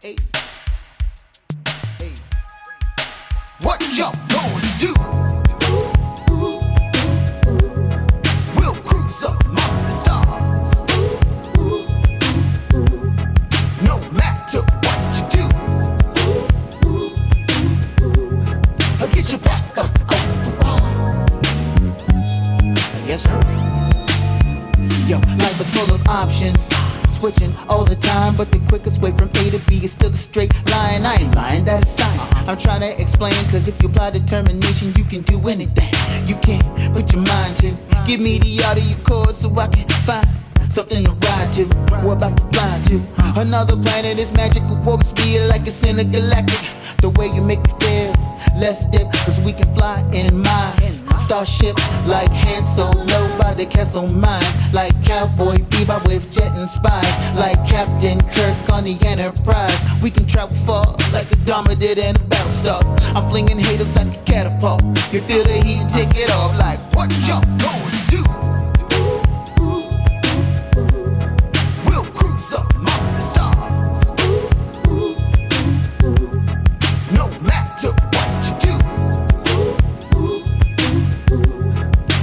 Hey, hey. What y'all gonna do? We'll cruise among the stars. No matter what you do, I'll get you back up off the wall. Yes, sir. Yo, life is full of options, switching all the time, but the quickest way from A to B is still a straight line. I ain't lying, that is science. I'm trying to explain, cause if you apply determination, you can do anything you can put your mind to. Give me the audio chord so I can find something to ride to. We're about to fly to another planet. Is magical, warp speed like it's intergalactic. The way you make me feel, let's dip, cause we can fly in my starship like Han Solo by the castle mines, like Cowboy Bebop with jet and spies, like Captain Kirk on the Enterprise. We can travel far like a Dharma did in a Battlestar. I'm flinging haters like a catapult. You feel the heat, take it off. Like what y'all gonna do? We'll cruise among the stars. No matter what you do,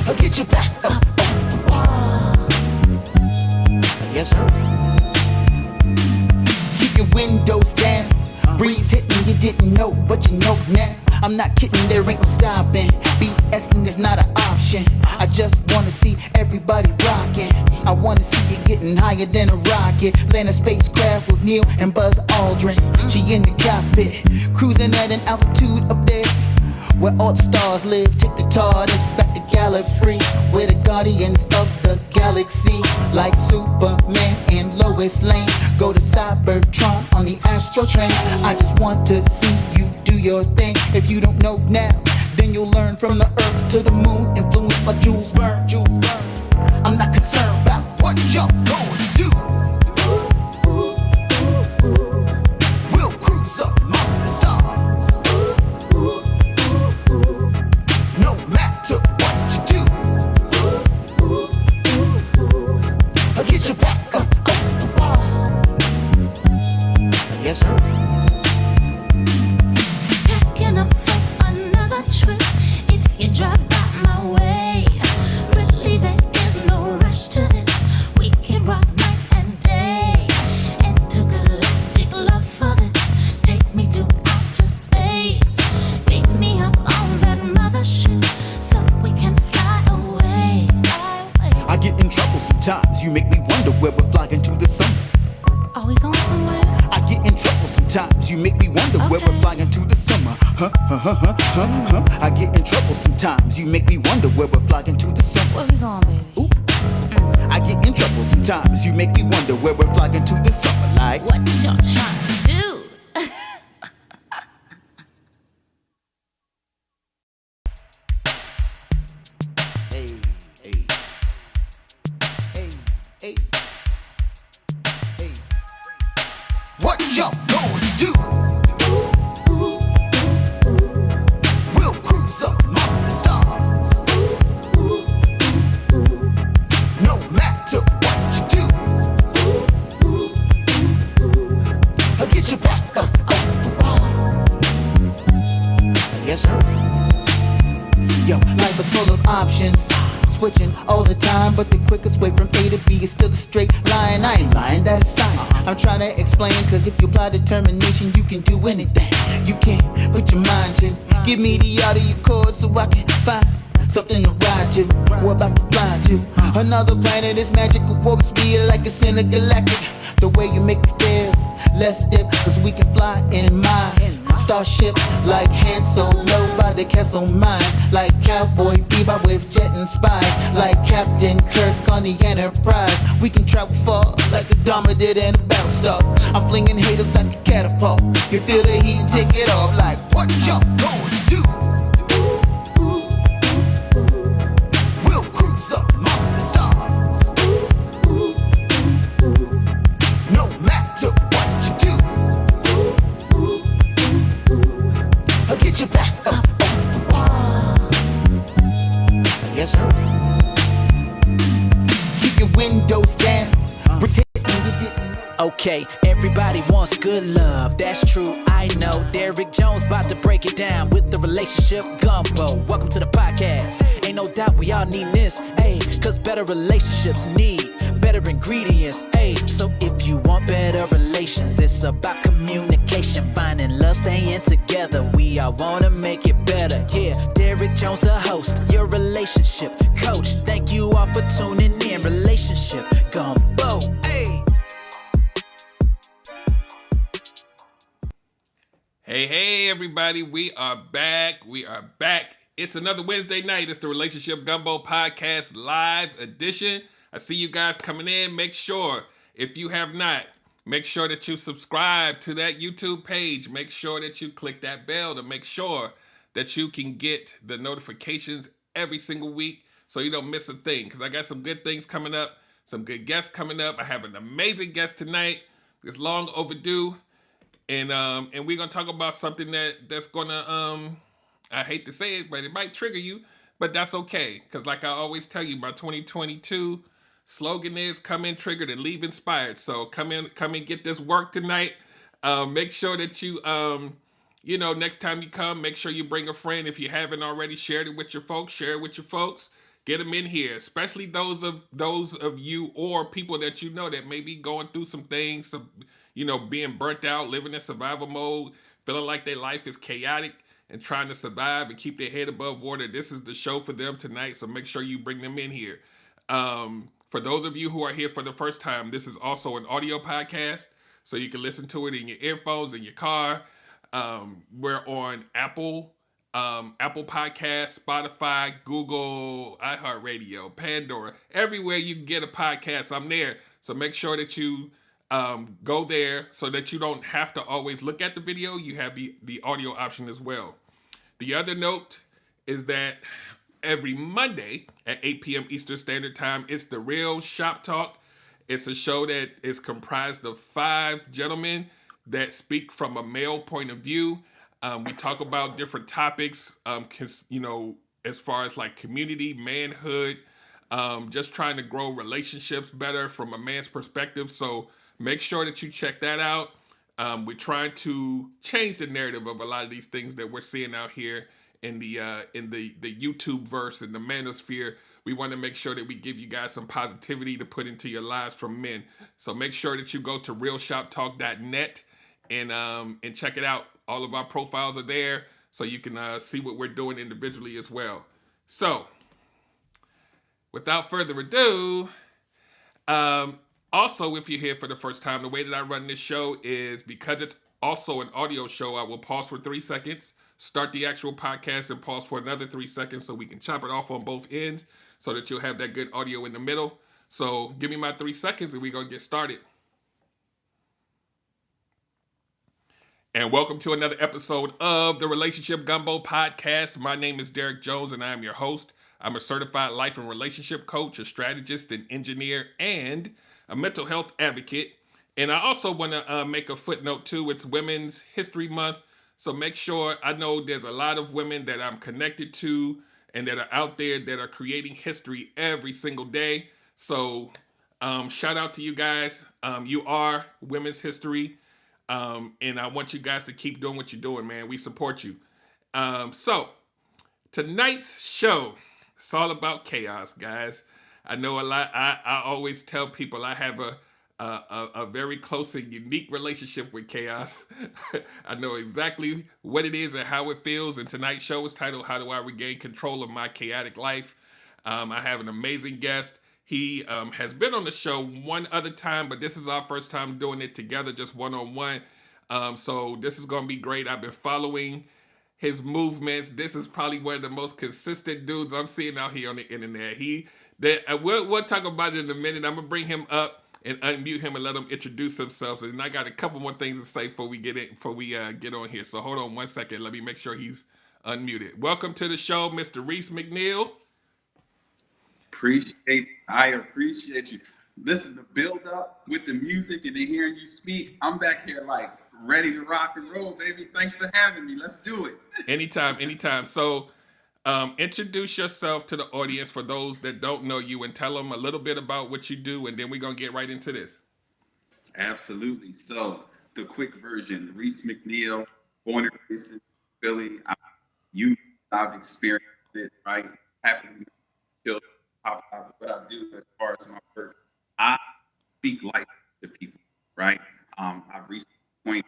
I'll get you back up off the wall. Yes, sir. Keep your windows down. Breeze hitting you didn't know, but you know now. I'm not kidding, there ain't no stopping. BSing is not an option. I just wanna see everybody rocking. I wanna see you getting higher than a rocket. Land a spacecraft with Neil and Buzz Aldrin. She in the cockpit, cruising at an altitude up there where all the stars live. Take the TARDIS back to Gallifrey, where the guardians of the galaxy, like Superman and Lois Lane, go to Cybertron on the Astro Train. I just want to see you do your thing. If you don't know now, then you'll learn. From the earth to the moon, influenced by Jules Verne. I'm not concerned about what y'all gonna do. We'll cruise among the stars. No matter what you do, I'll get you back up off the wall. Yes, sir. Packing up for another trip. If you drive by my way, really there is no rush to this. We can rock night and day. Intergalactic love for this. Take me to outer space. Pick me up on that mothership so we can fly away, fly away. I get in trouble sometimes. You make me wonder where we're flying to this summer. Are we going somewhere? I get in trouble sometimes. You make me wonder where we're flying to this summer. I get in trouble sometimes. You make me wonder where we're flying to this summer. Where we going, baby? Ooh. I get in trouble sometimes. You make me wonder where we're flying to this summer. Like What y'all trying to do? hey, hey, hey, hey, hey. What y'all gonna do? We'll cruise among the stars. No matter what you do, I'll get you back up off the wall. Yes, sir. Yo, life is full of options, switching all the time, but the quickest way from A to B is still a straight line. I ain't lying, that is science. I'm trying to explain, cause if you apply determination, you can do anything you can put your mind to. Give me the audio chord so I can find something to ride to. We're about to fly to another planet. Is magical, warp speed like it's intergalactic. The way you make me feel, let's dip, cause we can fly in my starship like Han Solo by the castle mines, like Cowboy Bebop with jet and spies, like Captain Kirk on the Enterprise. We can travel far like a Dharma did in a Battlestar. I'm flinging haters like a catapult. You feel the heat, take it off. Like what y'all gonna do? We'll cruise among the stars. No matter what you do, I'll get you back up off the wall. Yes, sir. Keep your windows down. Pretend you didn't know. Okay, everybody wants good love, that's true, I know. Derek Jones about to break it down with the relationship gumbo. Welcome to the podcast. Ain't no doubt we all need this, ayy, cause better relationships need better ingredients, ayy. So if you want better relations, it's about communication, finding love, staying together. We all wanna make it better, yeah. Derek Jones, the host, your relationship coach. Thank you all for tuning in. Relationship gumbo, ayy. Hey, everybody, we are back. It's another Wednesday night. It's the Relationship Gumbo Podcast Live Edition. I see you guys coming in. Make sure, if you have not, make sure that you subscribe to that YouTube page. Make sure that you click that bell to make sure that you can get the notifications every single week so you don't miss a thing. Because I got some good things coming up, some good guests coming up. I have an amazing guest tonight. It's long overdue. And we're gonna talk about something that's gonna I hate to say it, but it might trigger you, but that's okay. Cause like I always tell you, my 2022 slogan is come in triggered and leave inspired. So come and get this work tonight. Make sure that you next time you come, make sure you bring a friend. If you haven't already shared it with your folks, share it with your folks. Get them in here, especially those of you or people that you know that may be going through some things, being burnt out, living in survival mode, feeling like their life is chaotic and trying to survive and keep their head above water. This is the show for them tonight, so make sure you bring them in here. For those of you who are here for the first time, this is also an audio podcast, so you can listen to it in your earphones, in your car. We're on Apple Podcasts, Spotify, Google, iHeartRadio, Pandora, everywhere you can get a podcast, I'm there. So make sure that you go there so that you don't have to always look at the video. You have the audio option as well. The other note is that every Monday at 8 p.m. Eastern Standard Time, it's the Real Shop Talk. It's a show that is comprised of 5 gentlemen that speak from a male point of view. We talk about different topics, as far as like community, manhood, just trying to grow relationships better from a man's perspective. So make sure that you check that out. We're trying to change the narrative of a lot of these things that we're seeing out here in the YouTube verse and the manosphere. We want to make sure that we give you guys some positivity to put into your lives from men. So make sure that you go to realshoptalk.net and check it out. All of our profiles are there, so you can see what we're doing individually as well. So, without further ado, also, if you're here for the first time, the way that I run this show is because it's also an audio show, I will pause for 3 seconds, start the actual podcast, and pause for another 3 seconds so we can chop it off on both ends so that you'll have that good audio in the middle. So, give me my 3 seconds and we're going to get started. And welcome to another episode of the Relationship Gumbo Podcast. My name is Derek Jones and I am your host. I'm a certified life and relationship coach, a strategist, an engineer, and a mental health advocate. And I also want to make a footnote too. It's Women's History Month. So make sure, I know there's a lot of women that I'm connected to and that are out there that are creating history every single day. So shout out to you guys. You are women's history. And I want you guys to keep doing what you're doing, man. We support you. So, tonight's show, it's all about chaos, guys. I know a lot. I always tell people I have a very close and unique relationship with chaos. I know exactly what it is and how it feels. And tonight's show is titled, How Do I Regain Control of My Chaotic Life? I have an amazing guest. He has been on the show one other time, but this is our first time doing it together, just one-on-one. So this is going to be great. I've been following his movements. This is probably one of the most consistent dudes I'm seeing out here on the internet. We'll talk about it in a minute. I'm going to bring him up and unmute him and let him introduce himself. And I got a couple more things to say before we get on here. So hold on 1 second. Let me make sure he's unmuted. Welcome to the show, Mr. Reese McNeil. I appreciate you. Listen, the build up with the music and then hearing you speak, I'm back here like ready to rock and roll, baby. Thanks for having me. Let's do it. Anytime. So introduce yourself to the audience for those that don't know you and tell them a little bit about what you do, and then we're going to get right into this. Absolutely. So the quick version: Reese McNeil, born and raised in Philly. You, I've experienced it, right? Happily, children, what I do as far as my work, I speak life to people, right? I've recently appointed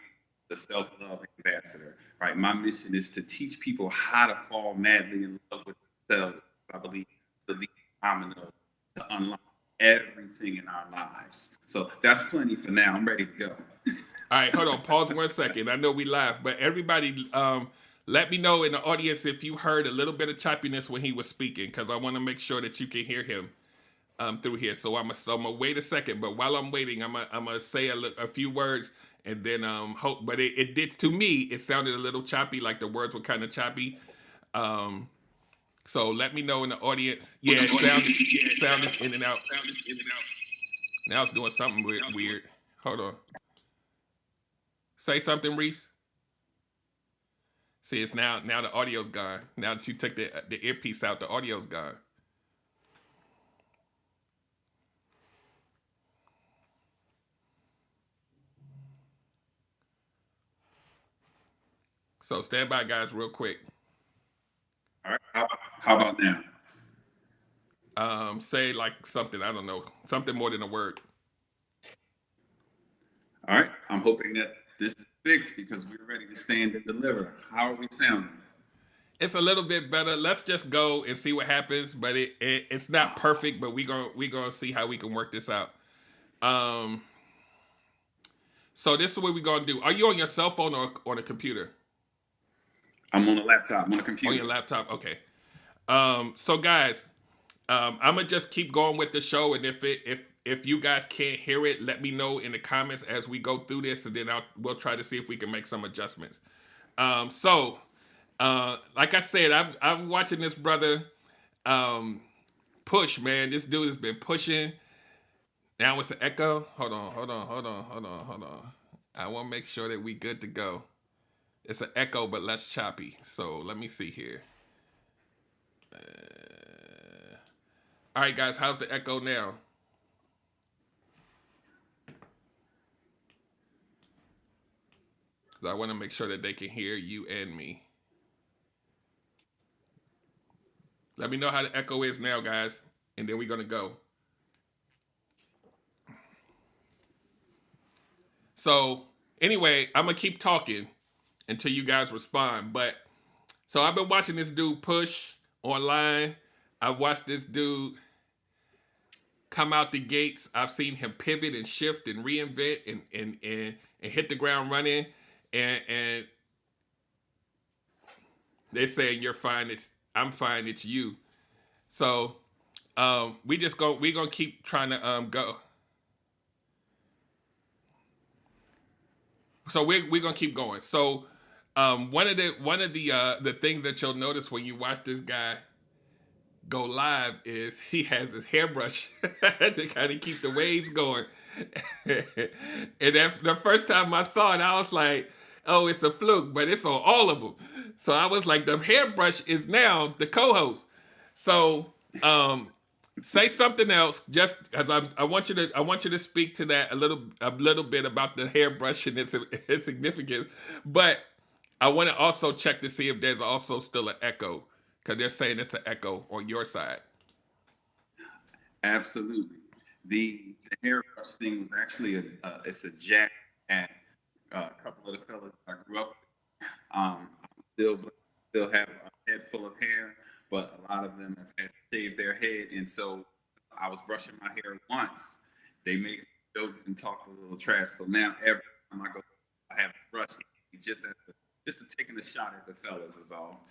the self-love ambassador, right? My mission is to teach people how to fall madly in love with themselves. I believe the lead domino to unlock everything in our lives. So that's plenty for now. I'm ready to go. All right, hold on. Pause 1 second. I know we live, but everybody, let me know in the audience if you heard a little bit of choppiness when he was speaking, because I want to make sure that you can hear him through here. So I'm gonna wait a second, but while I'm waiting, I'm gonna say a few words, and then hope. But it did, to me, it sounded a little choppy, like the words were kind of choppy. So let me know in the audience. Yeah, sound is in and out. Now it's doing something weird. Hold on. Say something, Reese. See, it's now the audio's gone. Now that you took the earpiece out, the audio's gone. So stand by, guys, real quick. All right. How about now? Say like something, I don't know, something more than a word. All right. I'm hoping that this is fixed because we're ready to stand and deliver. How are we sounding? It's a little bit better. Let's just go and see what happens. But it's not perfect, but we gonna see how we can work this out. So this is what we're gonna do. Are you on your cell phone or on a computer? I'm on a laptop. I'm on a computer. On your laptop, okay. So guys, I'm gonna just keep going with the show, and if you guys can't hear it, let me know in the comments as we go through this, and then we'll try to see if we can make some adjustments. Like I said, I'm watching this brother push, man. This dude has been pushing. Now it's an echo. Hold on. I want to make sure that we good to go. It's an echo, but less choppy. So let me see here. All right, guys, how's the echo now? Because I want to make sure that they can hear you and me. Let me know how the echo is now, guys, and then we're going to go. So anyway, I'm going to keep talking until you guys respond. But so I've been watching this dude push online. I've watched this dude come out the gates. I've seen him pivot and shift and reinvent and hit the ground running. And they're saying you're fine. I'm fine. It's you. So we're gonna keep trying to go. So we're gonna keep going. So one of the things that you'll notice when you watch this guy go live is he has his hairbrush to kind of keep the waves going. And the first time I saw it, I was like, oh, it's a fluke, but it's on all of them. So I was like, the hairbrush is now the co-host. So say something else, just as I want you to speak to that a little bit about the hairbrush and its significance. But I want to also check to see if there's also still an echo, because they're saying it's an echo on your side. Absolutely. The hairbrush thing was actually it's a jab at a couple of the fellas I grew up with. Still have a head full of hair, but a lot of them have had to shave their head. And so I was brushing my hair once. They made some jokes and talked a little trash. So now every time I go, I have a brush just to taking a shot at the fellas is all.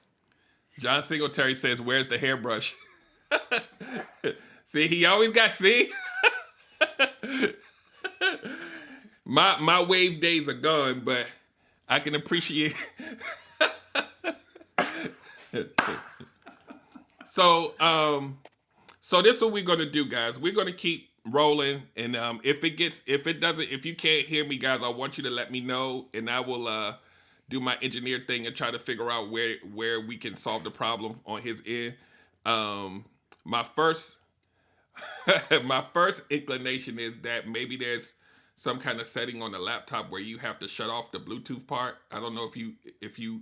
John Singletary says, "Where's the hairbrush?" See, he always got my wave days are gone, but I can appreciate. So this is what we're gonna do, guys. We're gonna keep rolling, and if you can't hear me, guys, I want you to let me know, and I will do my engineer thing and try to figure out where we can solve the problem on his end. My first inclination is that maybe there's some kind of setting on the laptop where you have to shut off the Bluetooth part. I don't know if you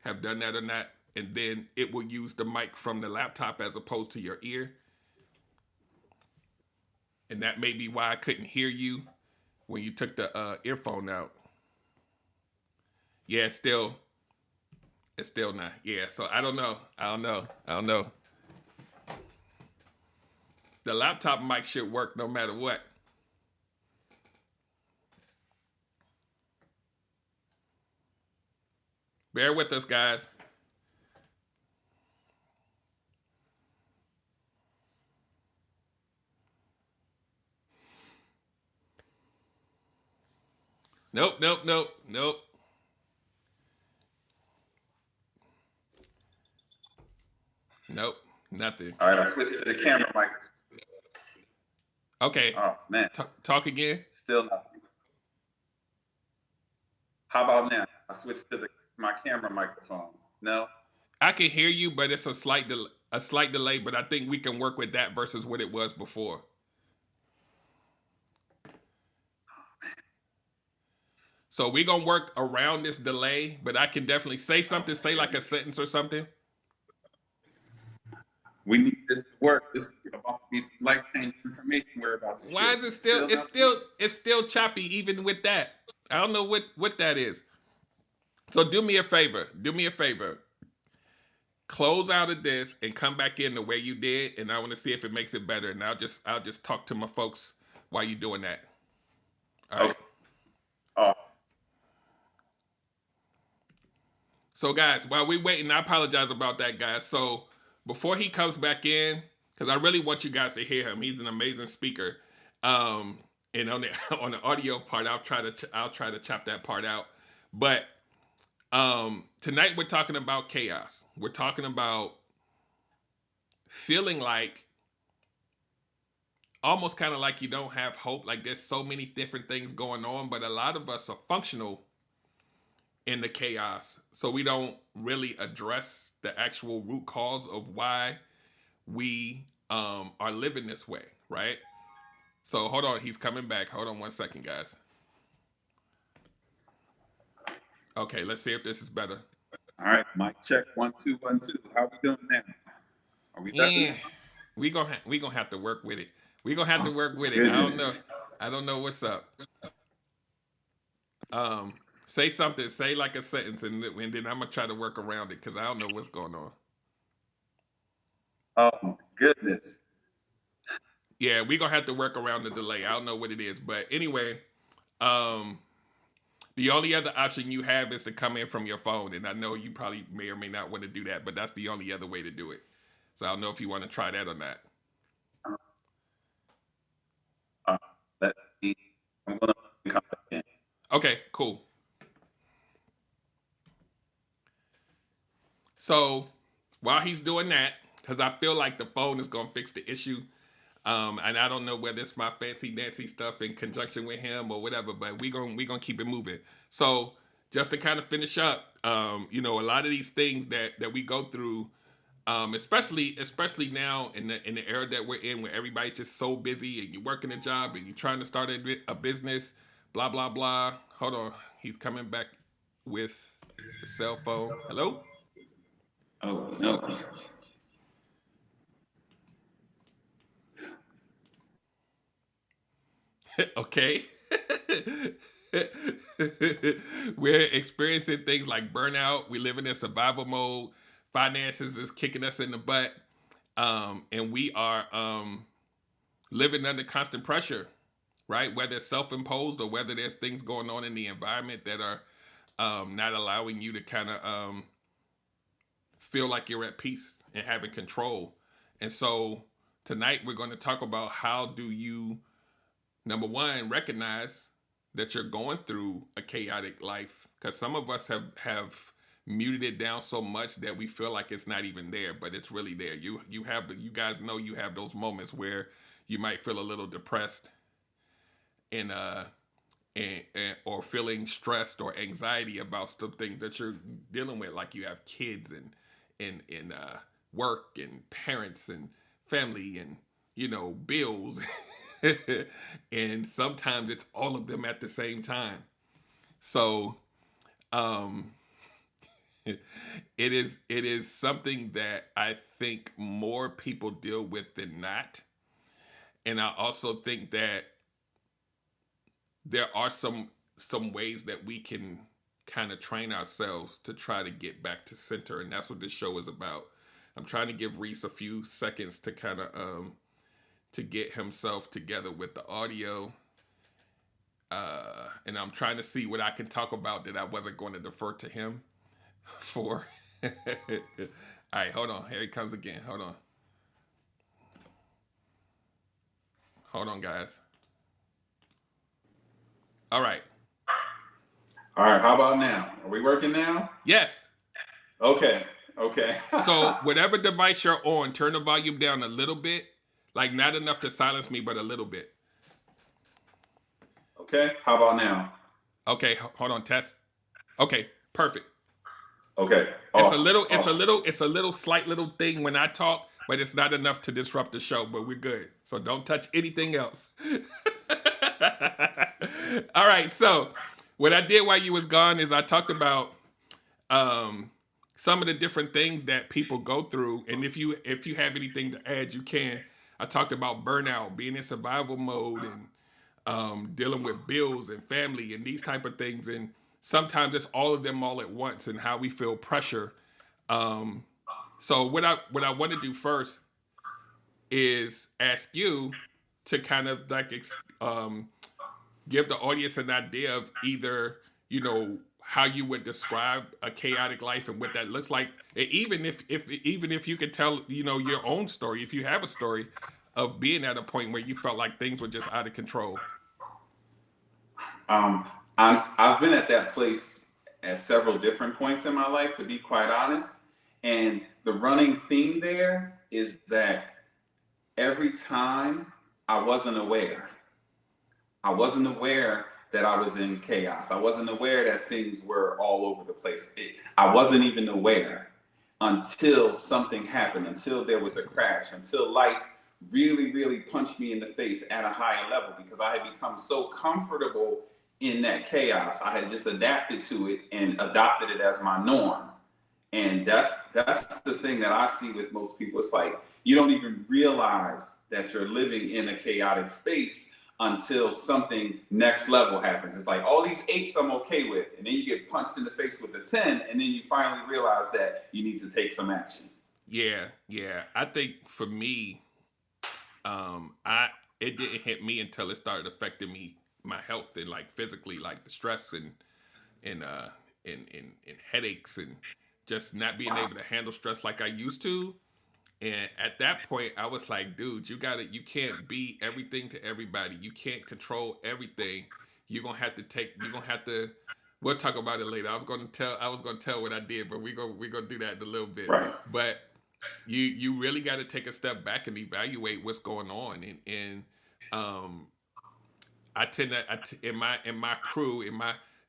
have done that or not, and then it will use the mic from the laptop as opposed to your ear. And that may be why I couldn't hear you when you took the earphone out. Yeah, it's still not. Yeah, so I don't know. The laptop mic should work no matter what. Bear with us, guys. Nope. Nope, nothing. All right, I switched to the camera mic. Okay, Oh man, talk again. still nothing. How about now? I switched to my camera microphone. No. I can hear you, but it's a slight delay. But I think we can work with that versus what it was before. So we're gonna work around this delay, but I can definitely say something, say like a sentence or something. We need this to work. This is about to be some life-changing information we're about to Why share. is it still? It's still choppy even with that. I don't know what that is. So do me a favor. Close out of this and come back in the way you did, and I want to see if it makes it better. And I'll just talk to my folks while you're doing that. All right. Okay. Oh, So guys, while we're waiting, I apologize about that, guys. So before he comes back in, because I really want you guys to hear him. He's an amazing speaker. And on the audio part, I'll try to chop that part out. But tonight we're talking about chaos. We're talking about feeling like almost kind of like you don't have hope. Like there's so many different things going on, but a lot of us are functional in the chaos. So we don't really address the actual root cause of why we are living this way, right? So hold on, he's coming back. Hold on 1 second, guys. Okay, let's see if this is better. all right. Mic check. 1 2 1 2. How we doing now? Are we done? Yeah, we gonna have to work with it. We gonna have to work with it. I don't know what's up. Say something. Say like a sentence, and then I'm gonna try to work around it because I don't know what's going on. Oh my goodness. Yeah, we gonna have to work around the delay. I don't know what it is, but anyway, the only other option you have is to come in from your phone, and I know you probably may or may not want to do that, but that's the only other way to do it. So I don't know if you want to try that or not. I'm gonna come back in. Okay, cool. So while he's doing that, because I feel like the phone is gonna fix the issue, and I don't know whether it's my fancy dancy stuff in conjunction with him or whatever, but we gonna keep it moving. So just to kind of finish up, a lot of these things that we go through, especially now in the era that we're in, where everybody's just so busy and you're working a job and you're trying to start a business, blah blah blah. Hold on, he's coming back with the cell phone. Hello. Oh no. Okay. We're experiencing things like burnout. We live in survival mode. Finances is kicking us in the butt. And we are living under constant pressure, right? Whether it's self-imposed or whether there's things going on in the environment that are not allowing you to kind of feel like you're at peace and having control. And so tonight we're going to talk about how do you, number one, recognize that you're going through a chaotic life, because some of us have muted it down so much that we feel like it's not even there, but it's really there. You guys know you have those moments where you might feel a little depressed and or feeling stressed or anxiety about some things that you're dealing with, like you have kids and work and parents and family and bills And sometimes it's all of them at the same time. So um, it is something that I think more people deal with than not. And I also think that there are some ways that we can kind of train ourselves to try to get back to center, and that's what this show is about. I'm trying to give Reese a few seconds to kind of to get himself together with the audio, and I'm trying to see what I can talk about that I wasn't going to defer to him for. All right, hold on. Here he comes again. Hold on, guys. All right. All right, how about now? Are we working now? Yes. Okay. So whatever device you're on, turn the volume down a little bit. Like not enough to silence me, but a little bit. Okay, how about now? Okay, hold on, test. Okay, perfect. Okay. It's a little slight little thing when I talk, but it's not enough to disrupt the show, but we're good. So don't touch anything else. All right, so what I did while you was gone is I talked about some of the different things that people go through, and if you have anything to add, you can. I talked about burnout, being in survival mode, and dealing with bills and family and these type of things, and sometimes it's all of them all at once, and how we feel pressure. So what I want to do first is ask you to kind of like give the audience an idea of either, how you would describe a chaotic life and what that looks like. And even if you could tell, your own story, if you have a story of being at a point where you felt like things were just out of control. I've been at that place at several different points in my life, to be quite honest. And the running theme there is that every time I wasn't aware that I was in chaos. I wasn't aware that things were all over the place. I wasn't even aware until something happened, until there was a crash, until life really, really punched me in the face at a higher level, because I had become so comfortable in that chaos. I had just adapted to it and adopted it as my norm. And that's the thing that I see with most people. It's like you don't even realize that you're living in a chaotic space until something next level happens. It's like all these 8s I'm okay with, and then you get punched in the face with a 10, and then you finally realize that you need to take some action. Yeah. I think for me, it didn't hit me until it started affecting me, my health, and like physically, like the stress and headaches, and just not being able to handle stress like I used to. And at that point, I was like, dude, you can't be everything to everybody. You can't control everything. You're gonna have to, we'll talk about it later. I was gonna tell what I did, but we're gonna do that in a little bit. Right. But you really gotta take a step back and evaluate what's going on. And I tend to, in my crew,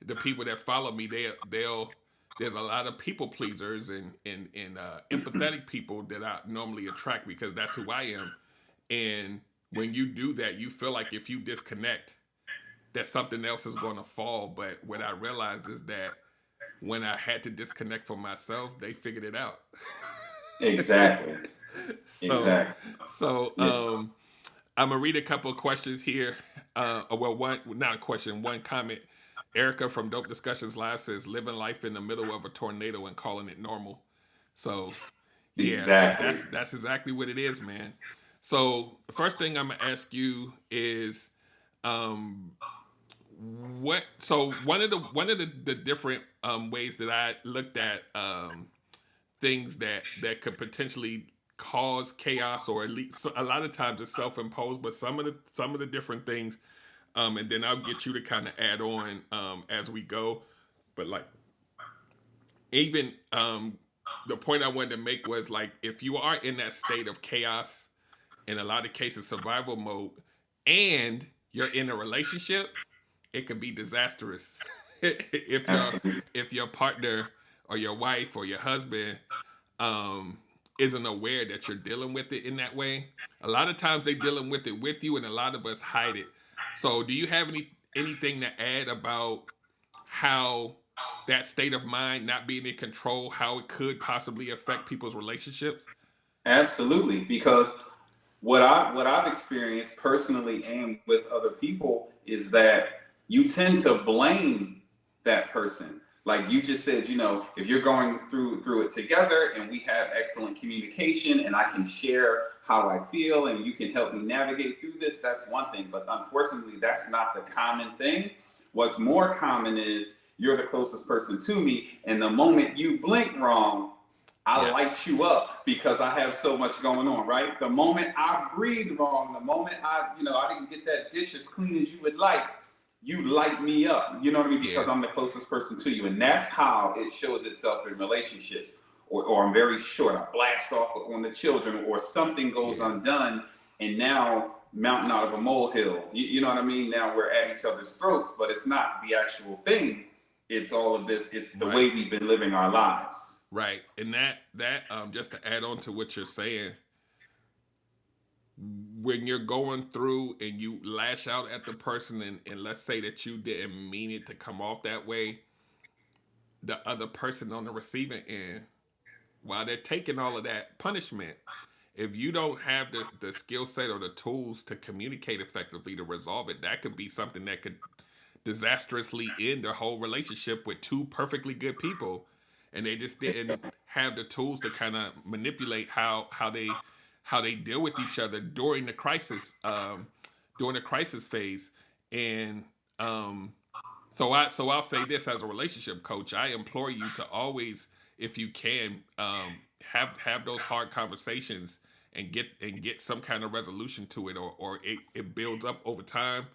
the people that follow me, there's a lot of people pleasers and empathetic people that I normally attract, because that's who I am. And when you do that, you feel like if you disconnect, that something else is going to fall. But what I realized is that when I had to disconnect from myself, they figured it out. Exactly. So I'm gonna read a couple of questions here. One comment. Erica from Dope Discussions Live says, living life in the middle of a tornado and calling it normal. So yeah, exactly. That's exactly what it is, man. So the first thing I'm gonna ask you is, one of the different ways that I looked at things that could potentially cause chaos, or at least a lot of times it's self-imposed, but some of the different things, and then I'll get you to kind of add on as we go. But like, even the point I wanted to make was like, if you are in that state of chaos, in a lot of cases survival mode, and you're in a relationship, it can be disastrous. if your partner or your wife or your husband isn't aware that you're dealing with it in that way. A lot of times they dealing with it with you, and a lot of us hide it. So, do you have anything to add about how that state of mind, not being in control, how it could possibly affect people's relationships? Absolutely, because what I've experienced personally and with other people is that you tend to blame that person. Like you just said, if you're going through it together and we have excellent communication and I can share how I feel and you can help me navigate through this, that's one thing. But unfortunately, that's not the common thing. What's more common is you're the closest person to me, and the moment you blink wrong, I light you up because I have so much going on, right? The moment I breathe wrong, the moment I didn't get that dish as clean as you would like, you light me up. You know what I mean? Because I'm the closest person to you. And that's how it shows itself in relationships. Or I'm very short. I blast off on the children, or something goes undone, and now mountain out of a molehill. You know what I mean? Now we're at each other's throats, but it's not the actual thing. It's all of this. It's the way we've been living our lives. Right. And that just to add on to what you're saying, when you're going through and you lash out at the person, and let's say that you didn't mean it to come off that way, the other person on the receiving end, while they're taking all of that punishment, if you don't have the skill set or the tools to communicate effectively to resolve it, that could be something that could disastrously end their whole relationship with two perfectly good people, and they just didn't have the tools to kind of manipulate how they deal with each other during the crisis phase. And so I'll say this as a relationship coach: I implore you to always, if you can, have those hard conversations and get some kind of resolution to it, or it builds up over time,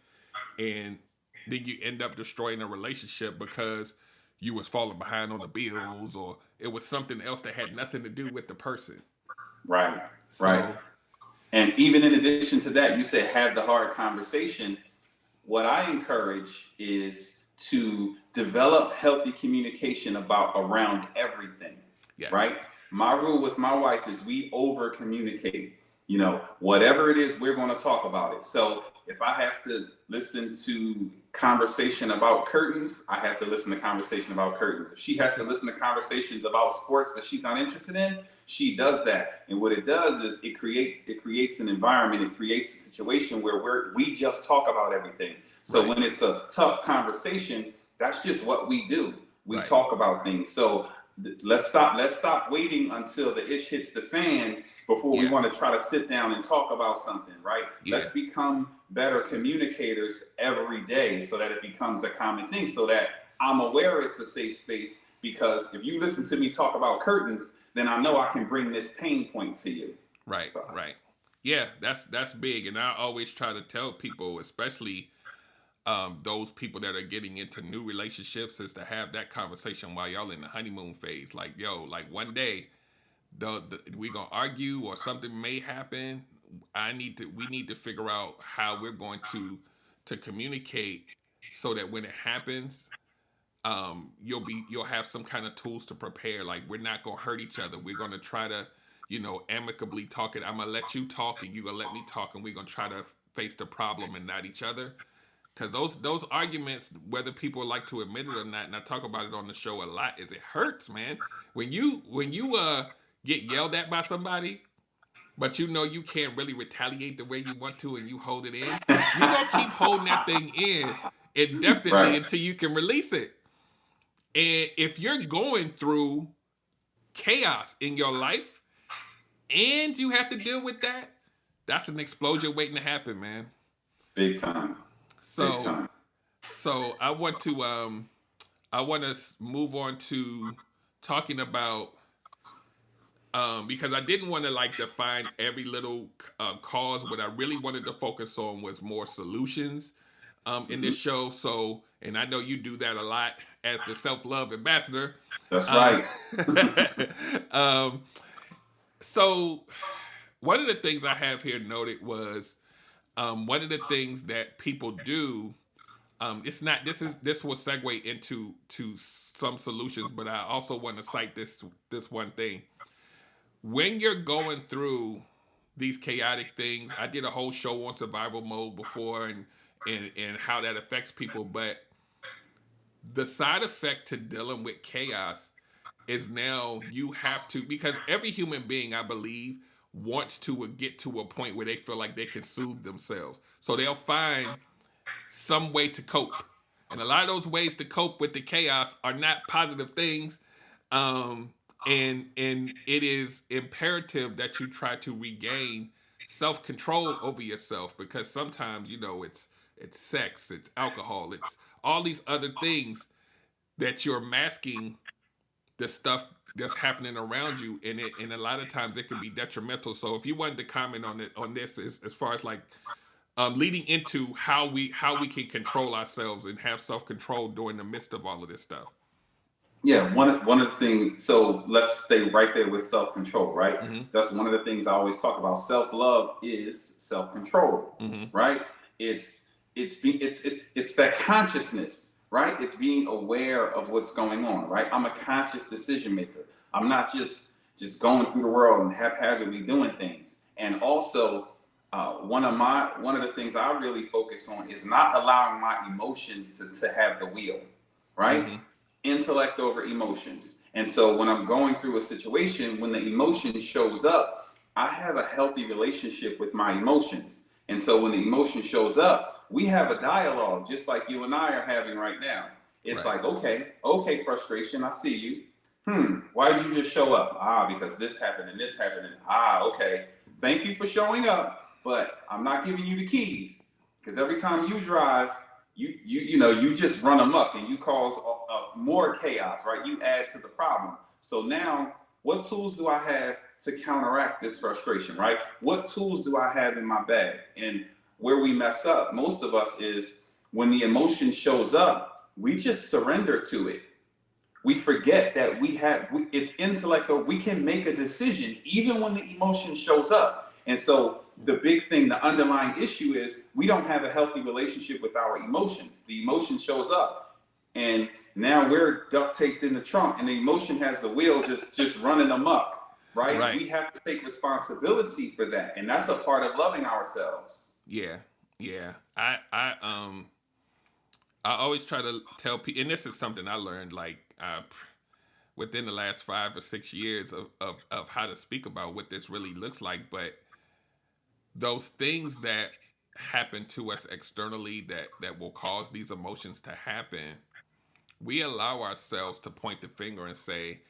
and then you end up destroying a relationship because you was falling behind on the bills, or it was something else that had nothing to do with the person. Right. And even in addition to that, you said have the hard conversation. What I encourage is to develop healthy communication around everything. Yes. Right? My rule with my wife is we over communicate. Whatever it is, we're going to talk about it. So if I have to listen to conversation about curtains, I have to listen to conversation about curtains. If she has to listen to conversations about sports that she's not interested in, she does that. And what it does is it creates an environment, it creates a situation where we just talk about everything. So when it's a tough conversation, that's just what we do. We talk about things. So let's stop waiting until the ish hits the fan before we want to try to sit down and talk about something, right? Let's become better communicators every day so that it becomes a common thing, so that I'm aware it's a safe space, because if you listen to me talk about curtains, then I know I can bring this pain point to you. Right. Yeah, that's big. And I always try to tell people, especially those people that are getting into new relationships, is to have that conversation while y'all in the honeymoon phase. Like, one day we gonna argue or something may happen. We need to figure out how we're going to communicate so that when it happens, you'll have some kind of tools to prepare. Like, we're not gonna hurt each other. We're gonna try to, amicably talk it. I'm gonna let you talk and you gonna let me talk, and we're gonna try to face the problem and not each other. Because those arguments, whether people like to admit it or not, and I talk about it on the show a lot, is it hurts, man. When you get yelled at by somebody, but you can't really retaliate the way you want to, and you hold it in, you're gonna keep holding that thing in indefinitely until you can release it. And if you're going through chaos in your life and you have to deal with that, that's an explosion waiting to happen, man. Big time. So I want to move on to talking about, because I didn't want to define every little cause. What I really wanted to focus on was more solutions in this show. So, and I know you do that a lot as the self-love ambassador. That's right. So one of the things I have here noted was, one of the things that people do, this will segue into some solutions, but I also want to cite this one thing. when you're going through these chaotic things, I did a whole show on survival mode before and how that affects people, but the side effect to dealing with chaos is now you have to, because every human being, I believe, wants to get to a point where they feel like they can soothe themselves. So they'll find some way to cope. And a lot of those ways to cope with the chaos are not positive things. And it is imperative that you try to regain self-control over yourself, because sometimes, it's sex, it's alcohol, it's all these other things that you're masking the stuff that's happening around you, and a lot of times it can be detrimental. So if you wanted to comment on this as far as like leading into how we can control ourselves and have self-control during the midst of all of this stuff. Yeah, one of the things, so let's stay right there with self-control, right? Mm-hmm. That's one of the things I always talk about. Self-love is self-control, Mm-hmm. right? It's that consciousness, right? It's being aware of what's going on, right? I'm a conscious decision maker. I'm not just going through the world and haphazardly doing things. And also, one of the things I really focus on is not allowing my emotions to have the wheel, right? Mm-hmm. Intellect over emotions. And so when I'm going through a situation, when the emotion shows up, I have a healthy relationship with my emotions. And so when the emotion shows up, we have a dialogue just like you and I are having right now. It's Right. like, okay, frustration, I see you. Why did you just show up? Because this happened and this happened. And okay. Thank you for showing up, but I'm not giving you the keys, because every time you drive, you just run amok and you cause more chaos, right? You add to the problem. So now, what tools do I have to counteract this frustration, right? What tools do I have in my bag? And where we mess up, most of us, is when the emotion shows up, we just surrender to it. We forget that it's intellectual. We can make a decision even when the emotion shows up. And so the big thing, the underlying issue is we don't have a healthy relationship with our emotions. The emotion shows up and now we're duct taped in the trunk and the emotion has the wheel just running amok, right? Right. We have to take responsibility for that. And that's a part of loving ourselves. Yeah. I always try to tell people, and this is something I learned like within the last 5 or 6 years of how to speak about what this really looks like. But those things that happen to us externally that will cause these emotions to happen, we allow ourselves to point the finger and say,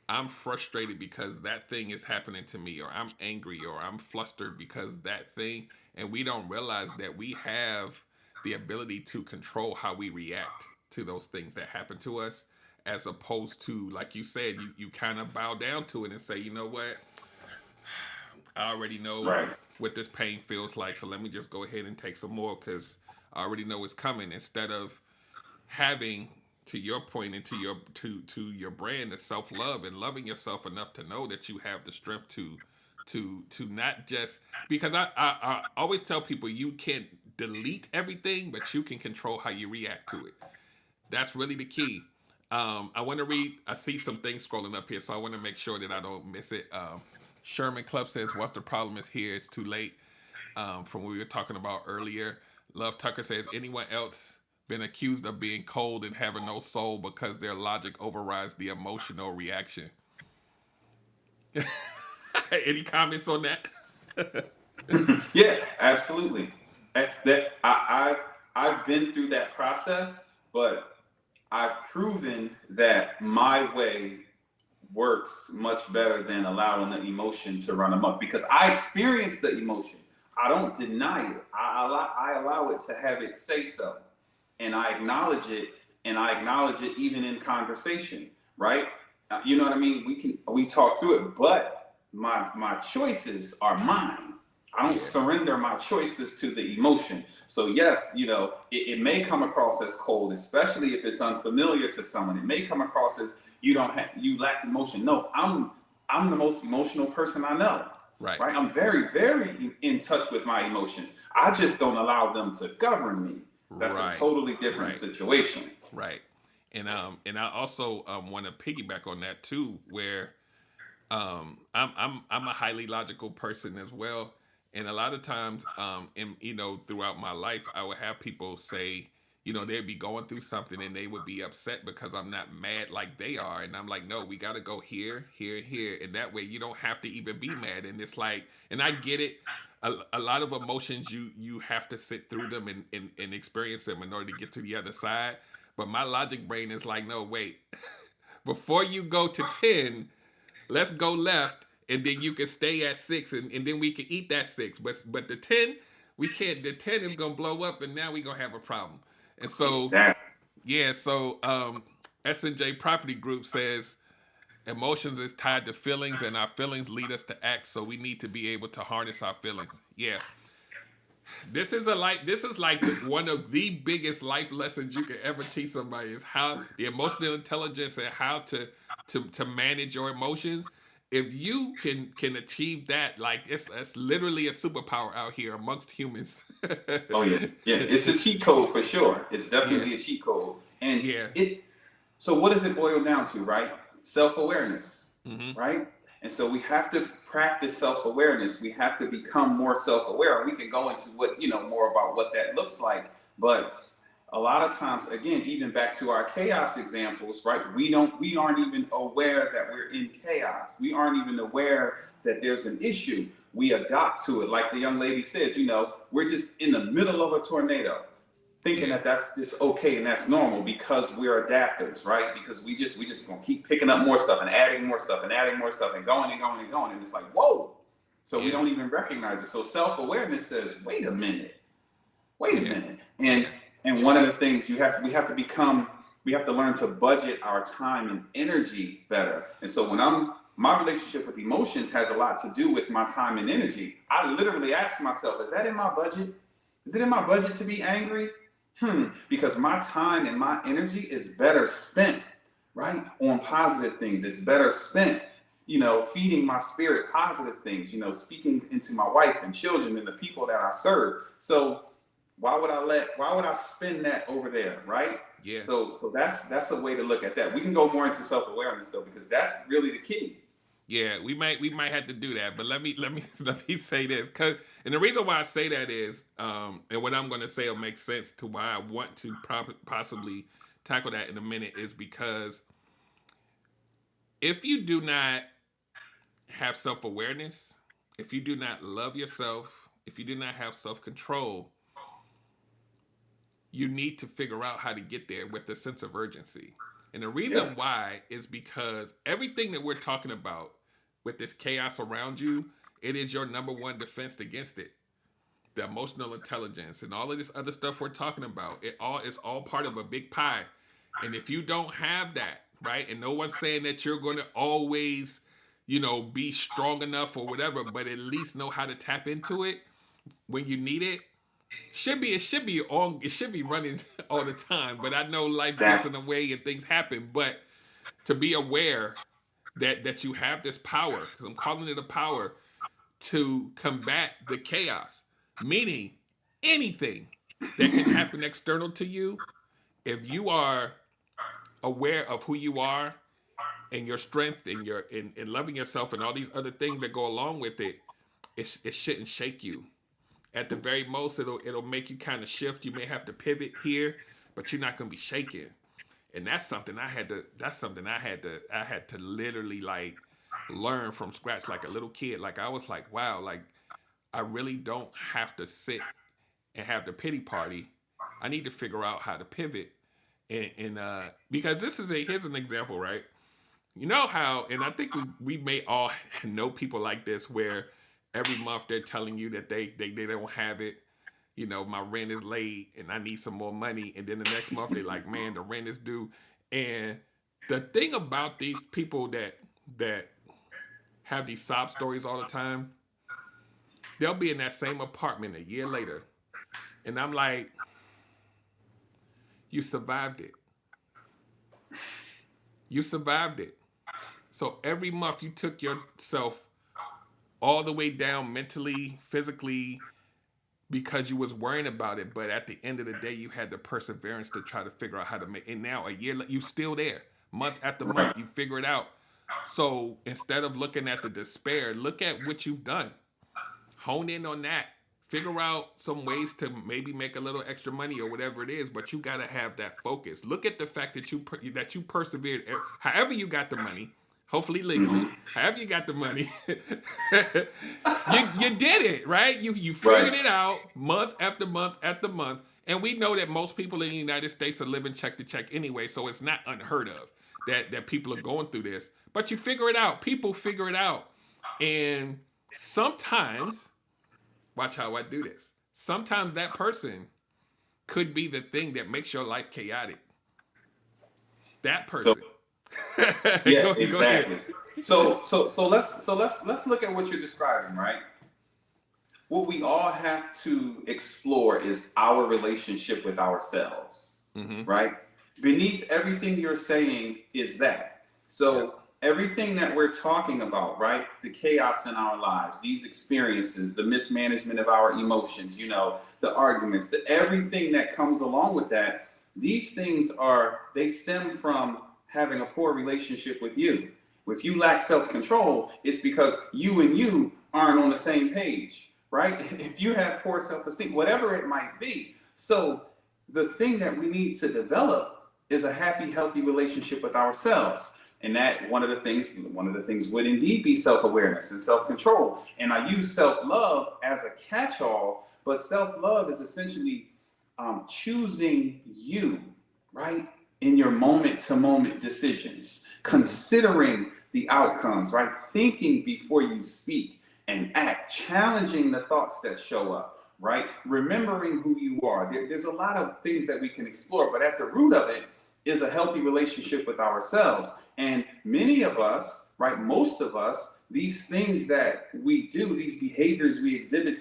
I'm frustrated because that thing is happening to me, or I'm angry, or I'm flustered because that thing, and we don't realize that we have the ability to control how we react to those things that happen to us, as opposed to, like you said, you kind of bow down to it and say, you know what, I already know Right. what this pain feels like, so let me just go ahead and take some more because I already know it's coming, instead of having, to your point and to your brand, the self-love and loving yourself enough to know that you have the strength to not just, because I always tell people, you can't delete everything, but you can control how you react to it. That's really the key. I want to read, I see some things scrolling up here, so I want to make sure that I don't miss it. Sherman Club says, what's the problem is here, it's too late. From what we were talking about earlier. Love Tucker says, anyone else been accused of being cold and having no soul because their logic overrides the emotional reaction? Any comments on that? Yeah, absolutely. I've been through that process, but I've proven that my way works much better than allowing the emotion to run amok, because I experience the emotion. I don't deny it. I allow it to have it say so, and I acknowledge it, and I acknowledge it even in conversation, right? You know what I mean? We talk through it, but my choices are mine. I don't surrender my choices to the emotion. So yes, it may come across as cold, especially if it's unfamiliar to someone. It may come across as you lack emotion. No, I'm the most emotional person I know. Right. I'm very, very in touch with my emotions. I just don't allow them to govern me. That's Right. a totally different situation. Right. And I also want to piggyback on that too, where I'm a highly logical person as well, and a lot of times, throughout my life, I would have people say, they'd be going through something and they would be upset because I'm not mad like they are, and I'm like, no, we got to go here, here, here, and that way you don't have to even be mad. And it's like, and I get it. A lot of emotions you have to sit through them and experience them in order to get to the other side. But my logic brain is like, no, wait, before you go to 10, let's go left, and then you can stay at 6, and then we can eat that 6. But the 10, we can't. The 10 is gonna blow up, and now we gonna have a problem. And so, Exactly. yeah. So S&J Property Group says emotions is tied to feelings, and our feelings lead us to act. So we need to be able to harness our feelings. Yeah. This is like one of the biggest life lessons you can ever teach somebody is how the emotional intelligence and how to manage your emotions. If you can achieve that, like it's literally a superpower out here amongst humans. Oh yeah, yeah. It's a cheat code for sure. It's definitely a cheat code. And Yeah. So what does it boil down to, right? Self-awareness, right? And so we have to practice self-awareness. We have to become more self-aware. We can go into more about what that looks like. But a lot of times, again, even back to our chaos examples, right? We aren't even aware that we're in chaos. We aren't even aware that there's an issue. We adopt to it. Like the young lady said, we're just in the middle of a tornado, thinking that that's just okay and that's normal because we're adapters, right? Because we just gonna keep picking up more stuff and adding more stuff and adding more stuff and going and going and going. And it's like, whoa. So we don't even recognize it. So self-awareness says, wait a minute. And one of the things we have to learn to budget our time and energy better. And so my relationship with emotions has a lot to do with my time and energy. I literally ask myself, is that in my budget? Is it in my budget to be angry? Because my time and my energy is better spent, right, on positive things. It's better spent, feeding my spirit positive things, speaking into my wife and children and the people that I serve. So why would I spend that over there, right? Yeah. So that's a way to look at that. We can go more into self-awareness though, because that's really the key. Yeah, we might have to do that, but let me say this, and the reason why I say that is, and what I'm going to say will make sense to why I want to possibly tackle that in a minute, is because if you do not have self-awareness, if you do not love yourself, if you do not have self-control, you need to figure out how to get there with a sense of urgency. And the reason why is because everything that we're talking about with this chaos around you, it is your number one defense against it. The emotional intelligence and all of this other stuff we're talking about, it's all part of a big pie. And if you don't have that, right, and no one's saying that you're going to always, be strong enough or whatever, but at least know how to tap into it when you need it. It should be running all the time, but I know life gets in the way and things happen. But to be aware that you have this power, because I'm calling it a power, to combat the chaos, meaning anything that can happen external to you, if you are aware of who you are and your strength and and loving yourself and all these other things that go along with it, it shouldn't shake you. At the very most, it'll make you kind of shift. You may have to pivot here, but you're not gonna be shaken. And that's something I had to literally like learn from scratch, like a little kid. Like I was like, wow, like I really don't have to sit and have the pity party. I need to figure out how to pivot. And because here's an example, right? You know how, and I think we may all know people like this where every month they're telling you that they don't have it. My rent is late and I need some more money. And then the next month they're like, man, the rent is due. And the thing about these people that have these sob stories all the time, they'll be in that same apartment a year later. And I'm like, you survived it. You survived it. So every month you took yourself all the way down mentally, physically, because you was worrying about it. But at the end of the day, you had the perseverance to try to figure out how to make it. And now a year later, you still there. Month after month, you figure it out. So instead of looking at the despair, look at what you've done. Hone in on that. Figure out some ways to maybe make a little extra money or whatever it is, but you got to have that focus. Look at the fact that you persevered. However you got the money, hopefully legally. However you got the money, you did it, right? You figured it out month after month after month, and we know that most people in the United States are living check to check anyway, so it's not unheard of that people are going through this. But you figure it out. People figure it out, and sometimes. Watch how I do this. Sometimes that person could be the thing that makes your life chaotic. That person. So, yeah, Go exactly. ahead. So let's look at what you're describing, right? What we all have to explore is our relationship with ourselves, right? Beneath everything you're saying is that. So everything that we're talking about, right? The chaos in our lives, these experiences, the mismanagement of our emotions, the arguments, everything that comes along with that, these things they stem from having a poor relationship with you. If you lack self-control, it's because you and you aren't on the same page, right? If you have poor self-esteem, whatever it might be. So the thing that we need to develop is a happy, healthy relationship with ourselves. And that one of the things would indeed be self-awareness and self-control. And I use self-love as a catch-all, but self-love is essentially choosing you, right? In your moment-to-moment decisions, considering the outcomes, right? Thinking before you speak and act, challenging the thoughts that show up, right? Remembering who you are. There's a lot of things that we can explore, but at the root of it is a healthy relationship with ourselves. And many of us, right, most of us, these things that we do, these behaviors we exhibit,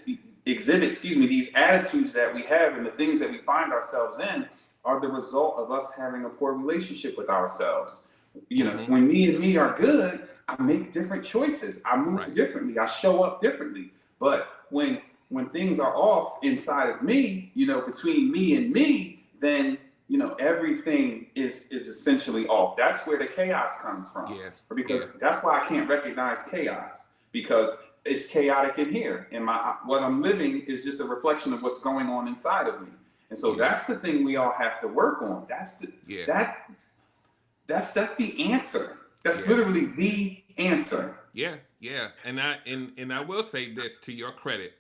these attitudes that we have and the things that we find ourselves in are the result of us having a poor relationship with ourselves. When me and me are good, I make different choices. I move differently. I show up differently. But when things are off inside of me, between me and me, then everything is essentially off. That's where the chaos comes from. Because that's why I can't recognize chaos, because it's chaotic in here. And what I'm living is just a reflection of what's going on inside of me. And so that's the thing we all have to work on. That's the answer. That's literally the answer. Yeah. And I will say this to your credit.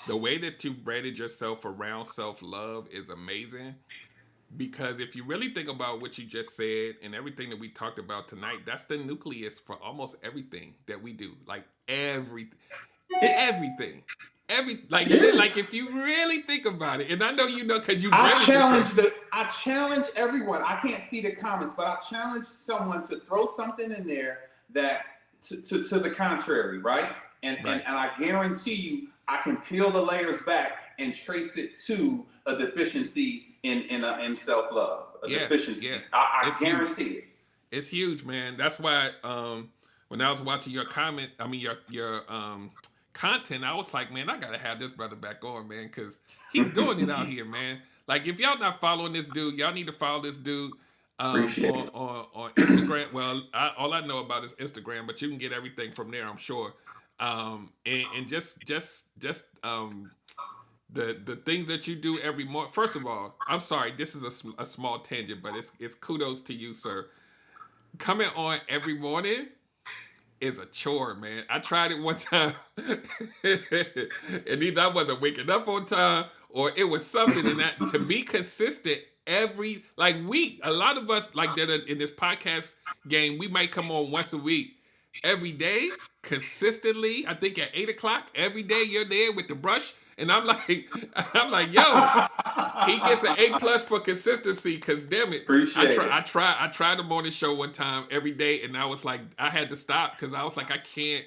The way that you braided yourself around self-love is amazing. Because if you really think about what you just said and everything that we talked about tonight, that's the nucleus for almost everything that we do. Like everything. Like if you really think about it, and I know because you. I challenge everyone. I can't see the comments, but I challenge someone to throw something in there that to the contrary, right? And I guarantee you, I can peel the layers back and trace it to a deficiency in self-love, deficiency. Yeah. I guarantee it. It's huge, man. That's why when I was watching your content, I was like, man, I gotta have this brother back on, man, because he's doing it out here, man. Like, if y'all not following this dude, y'all need to follow this dude on Instagram. Well, all I know about is Instagram, but you can get everything from there, I'm sure. And just the things that you do every morning. First of all, I'm sorry, this is a small tangent, but it's kudos to you, sir. Coming on every morning is a chore, man. I tried it one time, and either I wasn't waking up on time or it was something. And that to be consistent every week, a lot of us that are in this podcast game, we might come on once a week. Every day, consistently, I think at 8:00 every day you're there with the brush. And I'm like, yo, he gets an A+ for consistency. Cause damn it, I tried the morning show one time every day, and I was like, I had to stop because I was like, I can't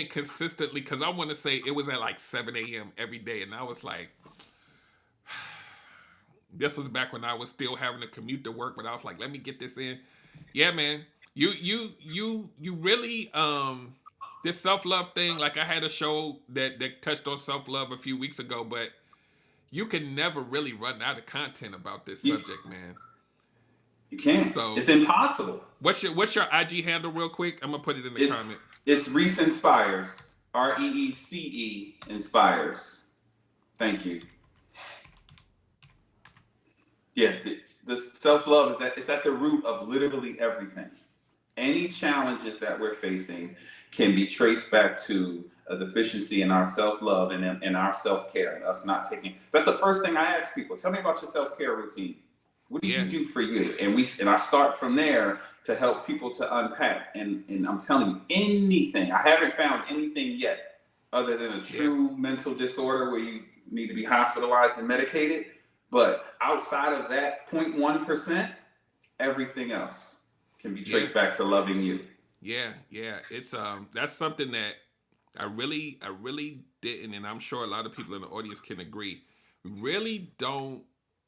consistently, because I want to say it was at 7 a.m. every day, and I was like, this was back when I was still having to commute to work, but I was like, let me get this in. Yeah, man, you really this self-love thing, I had a show that touched on self-love a few weeks ago, but you can never really run out of content about this subject, man. You can't. So It's impossible. what's your IG handle real quick? I'm gonna put it in the comments. It's Reece Inspires. REECE Inspires. Thank you. Yeah, the self-love is at the root of literally everything. Any challenges that we're facing can be traced back to a deficiency in our self-love and in our self-care, and us not taking. That's the first thing I ask people. Tell me about your self-care routine. What do you do for you? And I start from there to help people to unpack. And I'm telling you, anything. I haven't found anything yet other than a true mental disorder where you need to be hospitalized and medicated. But outside of that 0.1%, everything else can be traced back to loving you. Yeah. It's that's something that I really didn't, and I'm sure a lot of people in the audience can agree. We really don't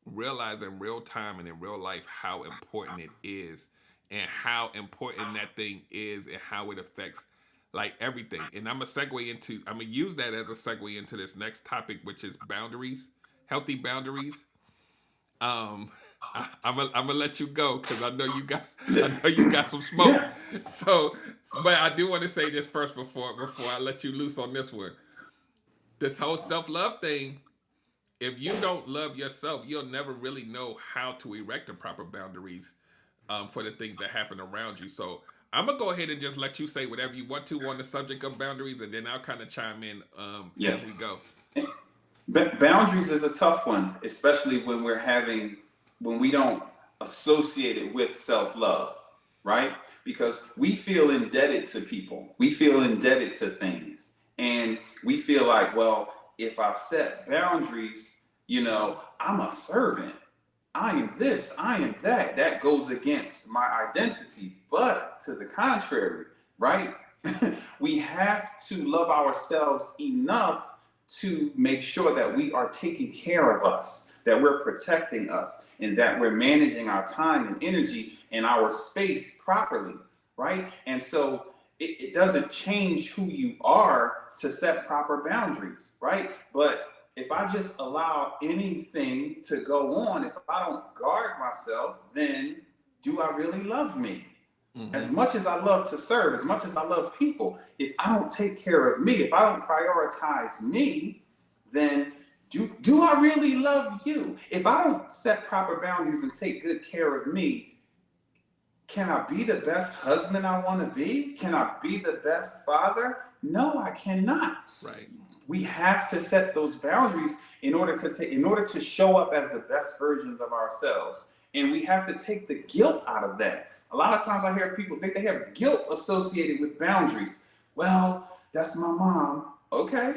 realize in real time and in real life how important it is, and how important that thing is, and how it affects like everything. And I'm gonna use that as a segue into this next topic, which is boundaries, healthy boundaries. I'm gonna let you go because I know you got some smoke. So, but I do want to say this first before I let you loose on this one. This whole self-love thing. If you don't love yourself, you'll never really know how to erect the proper boundaries for the things that happen around you. So I'm gonna go ahead and just let you say whatever you want to on the subject of boundaries, and then I'll kind of chime in as we go. Boundaries is a tough one, especially when we don't associate it with self-love, right? Because we feel indebted to people. We feel indebted to things. And we feel like, well, if I set boundaries, I'm a servant. I am this, I am that. That goes against my identity. But to the contrary, right? We have to love ourselves enough to make sure that we are taking care of us, that we're protecting us, and that we're managing our time and energy and our space properly, right? And so it doesn't change who you are to set proper boundaries, right? But if I just allow anything to go on, if I don't guard myself, then do I really love me? Mm-hmm. As much as I love to serve, as much as I love people, if I don't take care of me, if I don't prioritize me, then do I really love you? If I don't set proper boundaries and take good care of me, can I be the best husband I want to be? Can I be the best father? No, I cannot. Right. We have to set those boundaries in order to show up as the best versions of ourselves. And we have to take the guilt out of that. A lot of times I hear people think they have guilt associated with boundaries. Well, that's my mom. Okay.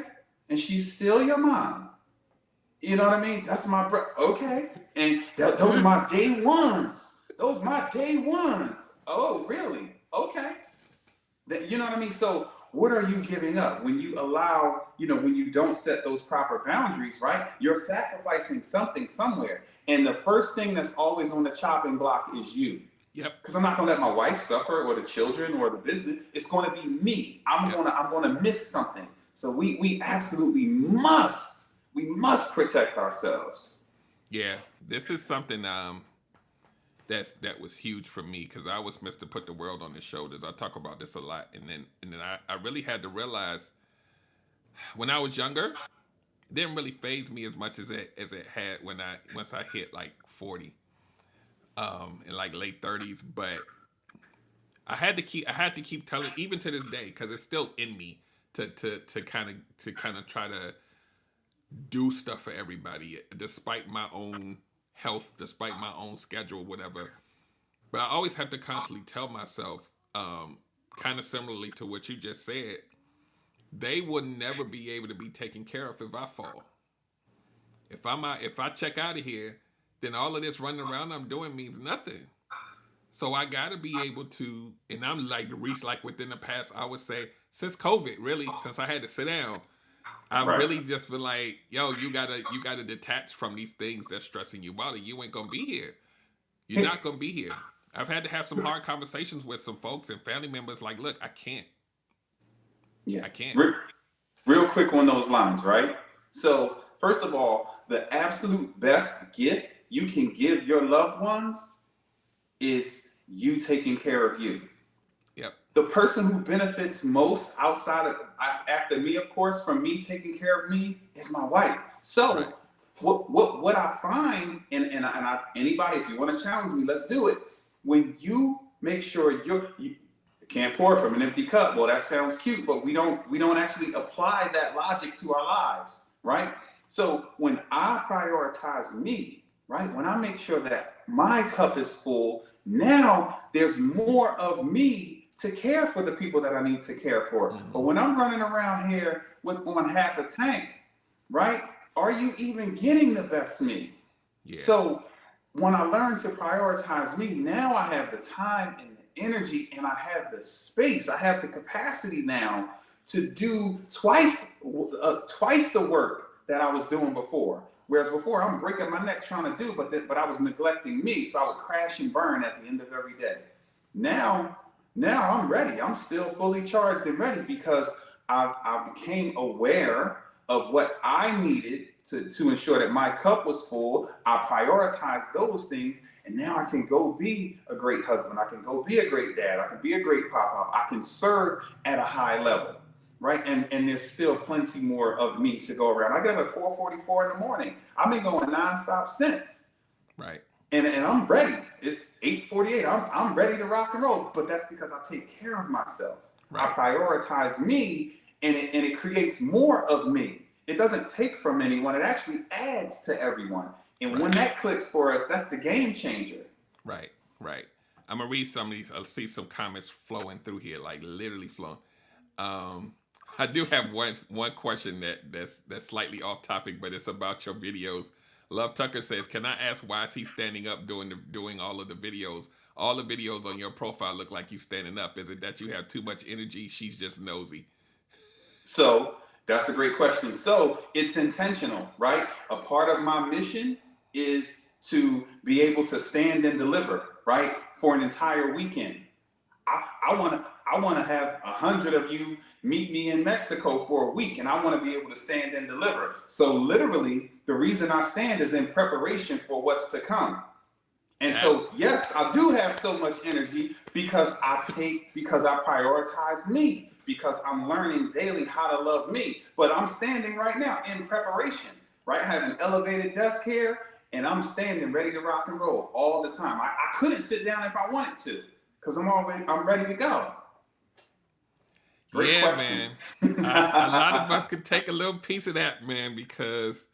And she's still your mom. You know what I mean? That's my okay. And those are my day ones. Those are my day ones. Oh, really? Okay. You know what I mean? So what are you giving up when you allow, when you don't set those proper boundaries, right? You're sacrificing something somewhere. And the first thing that's always on the chopping block is you. Yep. Because I'm not going to let my wife suffer, or the children, or the business. It's going to be me. I'm going to miss something. So we absolutely must protect ourselves. Yeah, this is something that was huge for me, because I was Mr. Put the World on his shoulders. I talk about this a lot, and then I really had to realize when I was younger, it didn't really faze me as much as it had once I hit like 40, in like late 30s. But I had to keep telling, even to this day, because it's still in me to kind of try to do stuff for everybody, despite my own health, despite my own schedule, whatever. But I always have to constantly tell myself, kind of similarly to what you just said, they will never be able to be taken care of if I fall. If I check out of here, then all of this running around I'm doing means nothing. So I gotta be able to, and I'm like Reece, like within the past, I would say, since COVID, really, since I had to sit down, I've really just been like, yo, you gotta detach from these things that's stressing you out, or you ain't gonna be here. You're not gonna be here. I've had to have some hard conversations with some folks and family members, like, look, I can't. Yeah, I can't. Real quick on those lines, right? So first of all, the absolute best gift you can give your loved ones is you taking care of you. Yep. The person who benefits most outside of, after me, of course, from me taking care of me is my wife. So Right. what I find, and anybody, if you want to challenge me, let's do it. When you make sure you can't pour from an empty cup. Well, that sounds cute, but we don't actually apply that logic to our lives, right? So when I prioritize me, right, when I make sure that my cup is full, now there's more of me to care for the people that I need to care for. But when I'm running around here on half a tank, right, are you even getting the best me? Yeah. So when I learn to prioritize me, now I have the time and the energy, and I have the space. I have the capacity now to do twice the work that I was doing before. Whereas before, I'm breaking my neck trying to do, but I was neglecting me, so I would crash and burn at the end of every day. Now I'm ready. I'm still fully charged and ready because I became aware of what I needed to ensure that my cup was full. I prioritized those things, and now I can go be a great husband. I can go be a great dad. I can be a great pop-up. I can serve at a high level, right? And there's still plenty more of me to go around. I get up at 4:44 in the morning. I've been going nonstop since. Right. And I'm ready. It's 8:48. I'm ready to rock and roll. But that's because I take care of myself. Right. I prioritize me, and it creates more of me. It doesn't take from anyone. It actually adds to everyone. And when that clicks for us, that's the game changer. Right. Right. I'm gonna read some of these. I'll see some comments flowing through here, like literally flowing. I do have one question that's slightly off topic, but it's about your videos. Love Tucker says, "Can I ask why is he standing up doing all of the videos? All the videos on your profile look like you standing up. Is it that you have too much energy? She's just nosy." So that's a great question. So it's intentional, right? A part of my mission is to be able to stand and deliver, right, for an entire weekend. I want to have 100 of you meet me in Mexico for a week, and I want to be able to stand and deliver. So literally, the reason I stand is in preparation for what's to come. And so, yes, I do have so much energy because I prioritize me, because I'm learning daily how to love me. But I'm standing right now in preparation, right? I have an elevated desk here, and I'm standing ready to rock and roll all the time. I couldn't sit down if I wanted to, because I'm ready to go. Great question. Man. A lot of us could take a little piece of that, man, because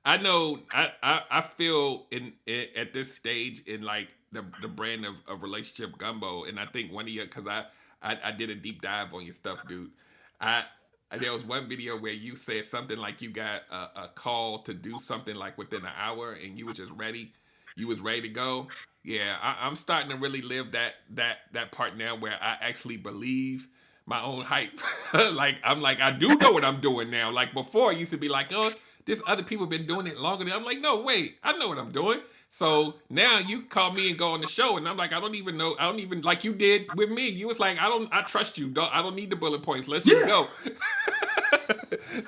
I know I feel at this stage in like the brand of Relationship Gumbo, and I think one of your, because I did a deep dive on your stuff, dude. There was one video where you said something like you got a call to do something like within an hour, and you was just ready. You was ready to go. Yeah, I'm starting to really live that part now where I actually believe my own hype. I do know what I'm doing now. Like before, I used to be like, oh, this other people been doing it longer than I'm like, no, wait, I know what I'm doing. So now you call me and go on the show, and I'm like, I don't even know. I don't even, like you did with me. You was like, I trust you. I don't need the bullet points. Let's just go.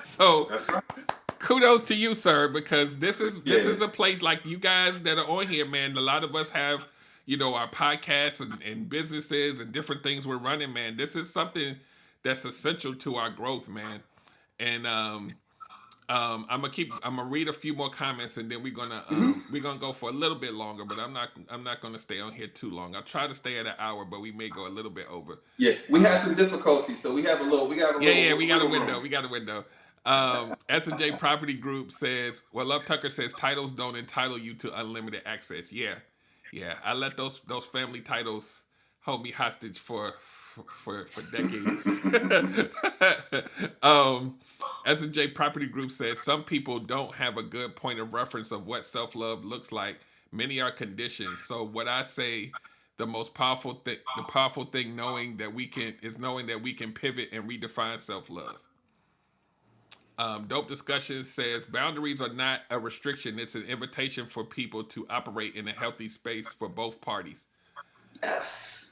So That's right. Kudos to you, sir, because this is a place like you guys that are on here, man. A lot of us have, our podcasts and businesses and different things we're running, man. This is something that's essential to our growth, man. And I'm gonna read a few more comments, and then we're gonna go for a little bit longer. But I'm not gonna stay on here too long. I'll try to stay at an hour, but we may go a little bit over. Yeah, we had some difficulties, so we got a window. We got a window. S&J Property Group says, well, Love Tucker says titles don't entitle you to unlimited access. Yeah. I let those family titles hold me hostage for decades. S&J Property Group says some people don't have a good point of reference of what self-love looks like. Many are conditioned. So what I say, the powerful thing knowing that we can pivot and redefine self-love. Dope Discussion says boundaries are not a restriction. It's an invitation for people to operate in a healthy space for both parties. Yes.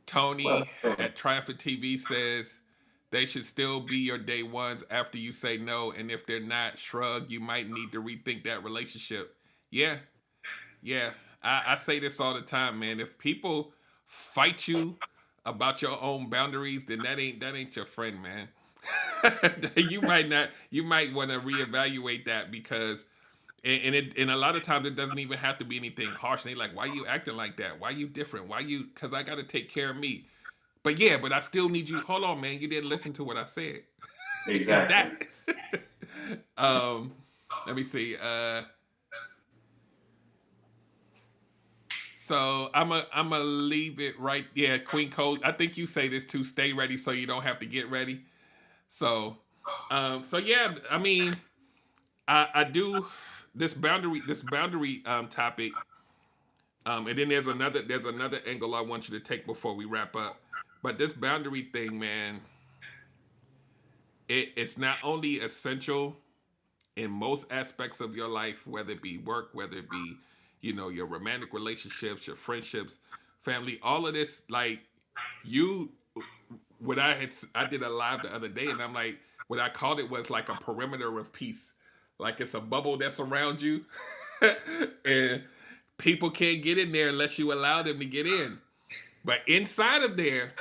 Tony at Triumphant TV says they should still be your day ones after you say no. And if they're not, shrug, you might need to rethink that relationship. Yeah. Yeah. I say this all the time, man. If people fight you about your own boundaries, then that ain't your friend, man. You might not. You might want to reevaluate that because, and a lot of times it doesn't even have to be anything harsh. And they like, why you acting like that? Why you different? Why you? Because I got to take care of me. But yeah, but I still need you. Hold on, man. You didn't listen to what I said. Exactly. Is that? Let me see. So I'm a leave it right. Yeah, Queen Code. I think you say this too. Stay ready so you don't have to get ready. So yeah. I mean, I do this boundary topic. And then there's another angle I want you to take before we wrap up. But this boundary thing, man, it's not only essential in most aspects of your life, whether it be work, whether it be, your romantic relationships, your friendships, family, all of this, like what I did a live the other day, and I'm like, what I called it was like a perimeter of peace. Like it's a bubble that's around you, and people can't get in there unless you allow them to get in. But inside of there,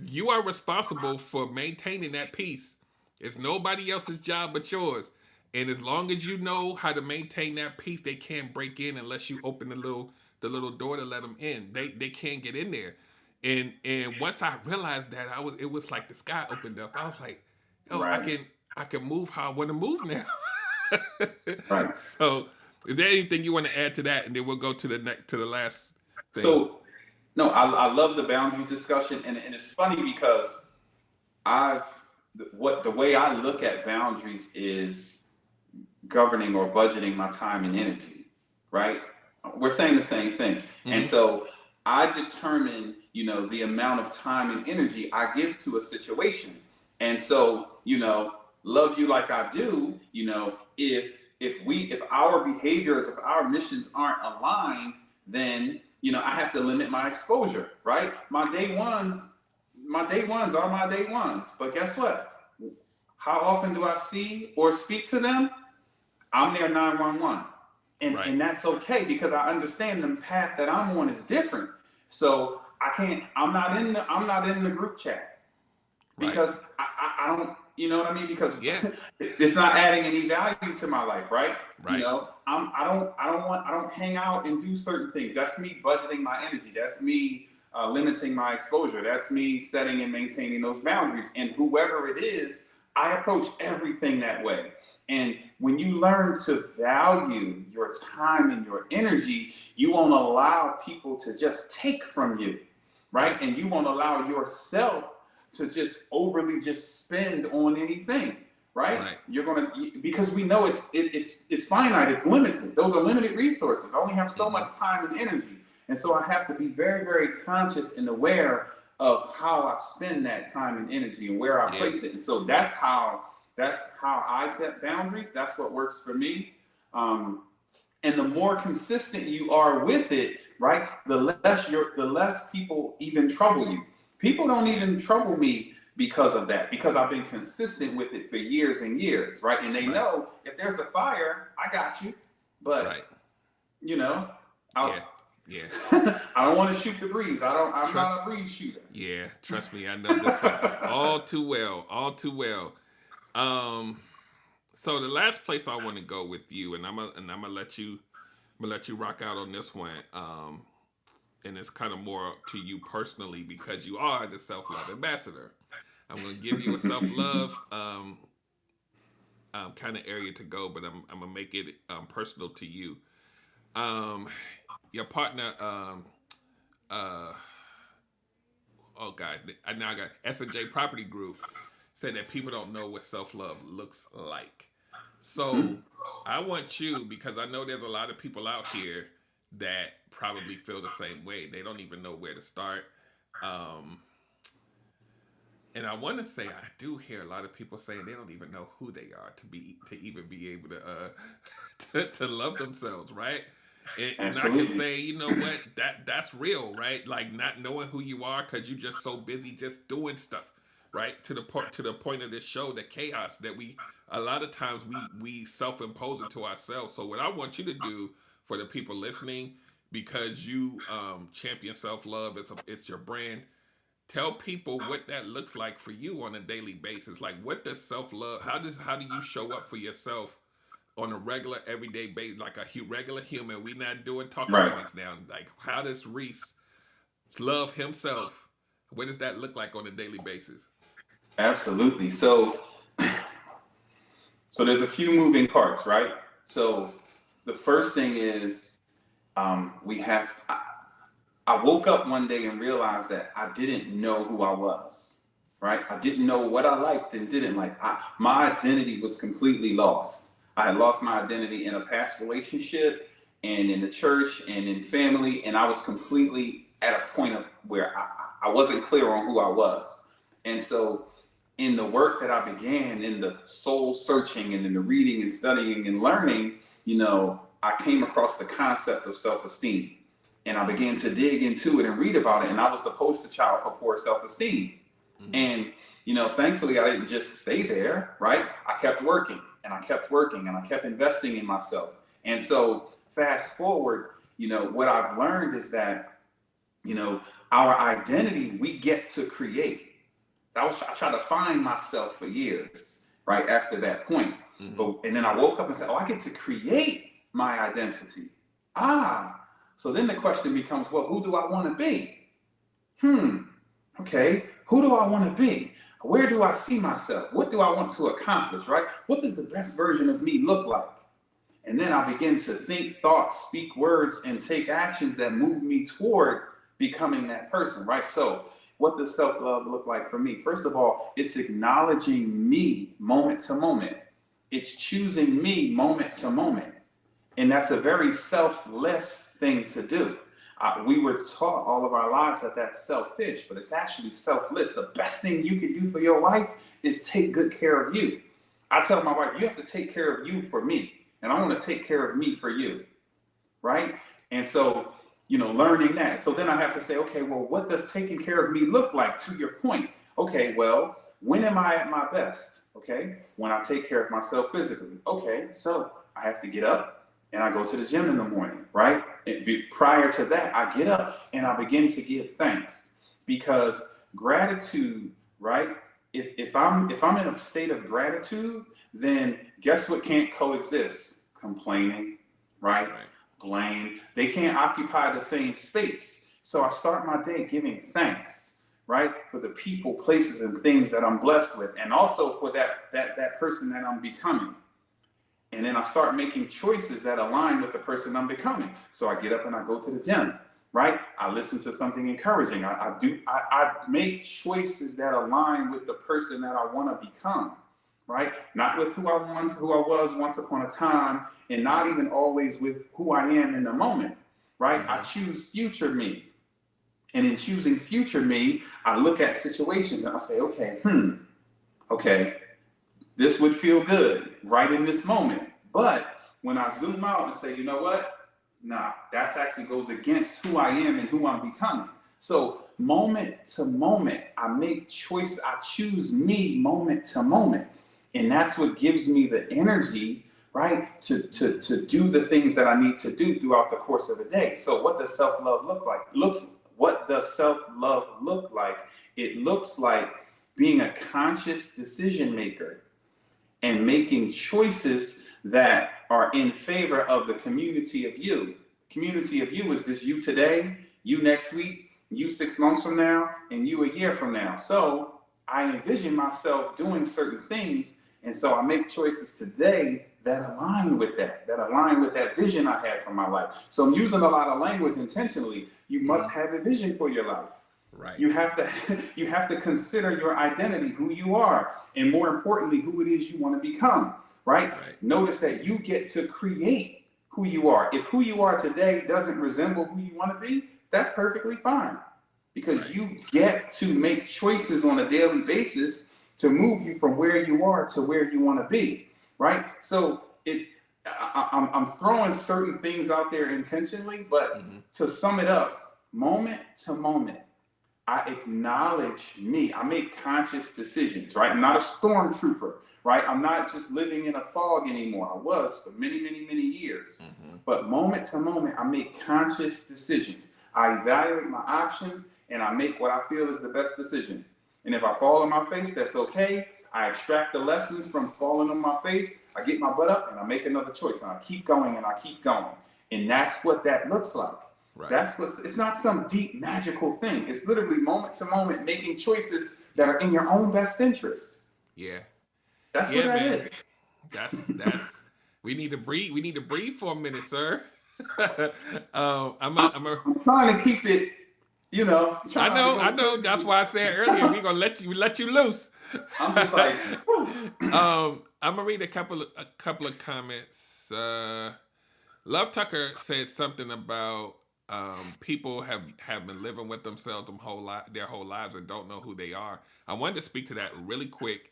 you are responsible for maintaining that peace. It's nobody else's job but yours. And as long as you know how to maintain that peace, they can't break in unless you open the little door to let them in. They can't get in there. And once I realized that, it was like the sky opened up. I was like, oh, Right. I can move how I want to move now. Right. So, is there anything you want to add to that, and then we'll go to the last thing. So, no, I love the boundaries discussion, and it's funny because the way I look at boundaries is governing or budgeting my time and energy, right? We're saying the same thing. Mm-hmm. And so I determine, the amount of time and energy I give to a situation. And so, love you like I do, if our behaviors, if our missions aren't aligned, then, I have to limit my exposure, right? My day ones are my day ones. But guess what? How often do I see or speak to them? I'm their 911. Right. And that's okay because I understand the path that I'm on is different. So I'm not in the group chat because I don't, you know what I mean? Because it's not adding any value to my life, right? Right. I don't hang out and do certain things. That's me budgeting my energy. That's me limiting my exposure. That's me setting and maintaining those boundaries. And whoever it is, I approach everything that way. And when you learn to value your time and your energy, you won't allow people to just take from you, right? And you won't allow yourself to just overly just spend on anything, right? You're because we know it's finite, it's limited. Those are limited resources. I only have so much time and energy. And so I have to be very, very conscious and aware of how I spend that time and energy and where I place it. And so that's how I set boundaries. That's what works for me. And the more consistent you are with it, right, the less people even trouble you. People don't even trouble me because of that, because I've been consistent with it for years and years, right? And they know if there's a fire, I got you. But I don't want to shoot the breeze. I'm not a breeze shooter. Yeah, trust me, I know this one all too well. So the last place I want to go with you, and I'm gonna let you rock out on this one. And it's kind of more to you personally because you are the self-love ambassador. I'm gonna give you a self-love kind of area to go, but I'm gonna make it personal to you. Your partner, oh God, I now got S&J Property Group said that people don't know what self-love looks like. So I want you, because I know there's a lot of people out here that probably feel the same way. They don't even know where to start. And I want to say, I do hear a lot of people saying they don't even know who they are to even be able to love themselves, right? And I can say, you know what, that's real, right? Like not knowing who you are because you're just so busy just doing stuff, right? To the point of this show, the chaos that a lot of times we self-impose it to ourselves. So what I want you to do for the people listening, because you champion self-love. It's your brand. Tell people what that looks like for you on a daily basis. Like, what does self-love, how do you show up for yourself on a regular, everyday basis, like a regular human? We not doing talking points now. Like, how does Reese love himself? What does that look like on a daily basis? Absolutely. So there's a few moving parts, right? So the first thing is I woke up one day and realized that I didn't know who I was, right? I didn't know what I liked and didn't like. My identity was completely lost. I had lost my identity in a past relationship and in the church and in family, and I was completely at a point of where I wasn't clear on who I was. And so in the work that I began, in the soul searching and in the reading and studying and learning, I came across the concept of self-esteem. And I began to dig into it and read about it. And I was the poster child for poor self-esteem. Mm-hmm. And, thankfully, I didn't just stay there, right? I kept working and I kept working and I kept investing in myself. And so fast forward, what I've learned is that, our identity, we get to create. I tried to find myself for years, right after that point. Mm-hmm. And then I woke up and said, I get to create my identity. So then the question becomes, well, who do I want to be? Okay, who do I want to be? Where do I see myself? What do I want to accomplish, right? What does the best version of me look like? And then I begin to think thoughts, speak words, and take actions that move me toward becoming that person, right? So what does self-love look like for me? First of all, it's acknowledging me moment to moment. It's choosing me moment to moment. And that's a very selfless thing to do. We were taught all of our lives that that's selfish, but it's actually selfless. The best thing you can do for your wife is take good care of you. I tell my wife, you have to take care of you for me, and I want to take care of me for you, right? And so, learning that. So then I have to say, okay, well, what does taking care of me look like, to your point? Okay, well, when am I at my best? Okay, when I take care of myself physically. Okay, so I have to get up and I go to the gym in the morning, right? Prior to that, I get up and I begin to give thanks, because gratitude, right? If I'm in a state of gratitude, then guess what can't coexist? Complaining, right? Blame. They can't occupy the same space. So I start my day giving thanks, right? For the people, places, and things that I'm blessed with, and also for that person that I'm becoming. And then I start making choices that align with the person I'm becoming. So I get up and I go to the gym, right? I listen to something encouraging. I make choices that align with the person that I want to become, right? Not with who I was once upon a time, and not even always with who I am in the moment, right? Mm-hmm. I choose future me. And in choosing future me, I look at situations and I say, okay, this would feel good right in this moment. But when I zoom out and say, you know what? Nah, that actually goes against who I am and who I'm becoming. So moment to moment, I make choices. I choose me moment to moment. And that's what gives me the energy, right, to do the things that I need to do throughout the course of the day. So what does self-love look like? What does self-love look like? It looks like being a conscious decision maker and making choices that are in favor of the community of you. Community of you is this you today, you next week, you 6 months from now, and you a year from now. So I envision myself doing certain things, and so I make choices today that align with that vision I had for my life. So I'm using a lot of language intentionally. You must have a vision for your life. Right. You have to consider your identity, who you are, and more importantly, who it is you want to become, right? Notice that you get to create who you are. If who you are today doesn't resemble who you want to be, that's perfectly fine, because you get to make choices on a daily basis to move you from where you are to where you want to be, right? So I'm throwing certain things out there intentionally, but to sum it up, moment to moment, I acknowledge me. I make conscious decisions, right? I'm not a stormtrooper, right? I'm not just living in a fog anymore. I was for many, many, many years. But moment to moment, I make conscious decisions. I evaluate my options and I make what I feel is the best decision. And if I fall on my face, that's okay. I extract the lessons from falling on my face. I get my butt up and I make another choice. And I keep going and I keep going. And that's what that looks like. Right. That's it's not some deep magical thing. It's literally moment to moment making choices that are in your own best interest. Yeah. That's Yeah, what that man. is. That's we need to breathe. We need to breathe for a minute, sir. I'm I'm trying to keep it, you know. I know. That's why I said earlier we're gonna let you loose. I'm just like, whew. I'm gonna read a couple of comments. Love Tucker said something about people have been living with themselves their whole lives and don't know who they are. I wanted to speak to that really quick.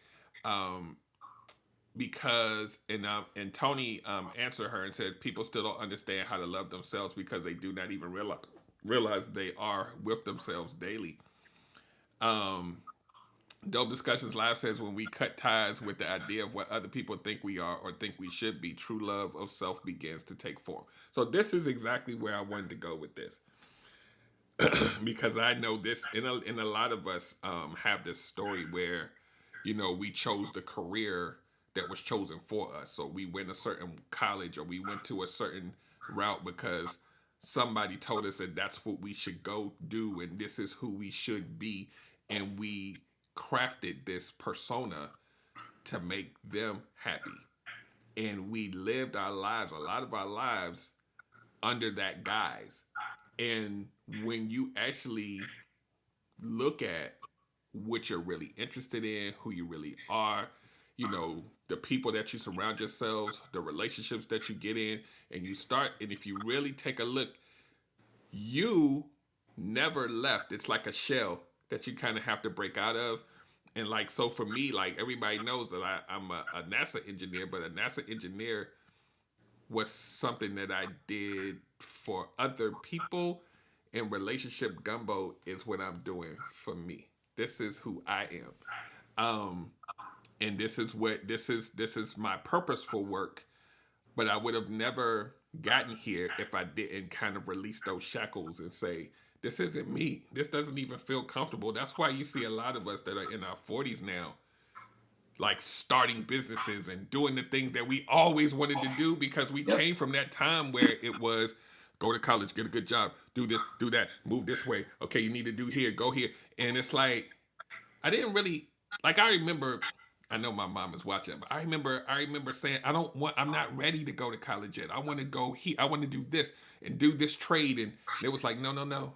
Because and Tony answered her and said people still don't understand how to love themselves because they do not even realize they are with themselves daily. Dope Discussions Live says when we cut ties with the idea of what other people think we are or think we should be, true love of self begins to take form. So this is exactly where I wanted to go with this. Because I know this in a lot of us have this story where, you know, we chose the career that was chosen for us. So we went a certain college or we went to a certain route because somebody told us that that's what we should go do and this is who we should be. And we crafted this persona to make them happy. And we lived our lives, a lot of our lives, under that guise. And when you actually look at what you're really interested in, who you really are, you know, the people that you surround yourselves, the relationships that you get in, and if you really take a look, you never left. It's like a shell that you kind of have to break out of. And like, so for me, like everybody knows that I'm a NASA engineer, but a NASA engineer was something that I did for other people, and Relationship Gumbo is what I'm doing for me. This is who I am. And this is my purposeful work, but I would have never gotten here if I didn't kind of release those shackles and say, this isn't me. This doesn't even feel comfortable. That's why you see a lot of us that are in our 40s now, like starting businesses and doing the things that we always wanted to do because we came from that time where it was go to college, get a good job, do this, do that, move this way. Okay, you need to do here, go here. And it's like, I didn't really, like I remember, I know my mom is watching, but I remember saying, I'm not ready to go to college yet. I want to go here. I want to do this and do this trade. And it was like, no.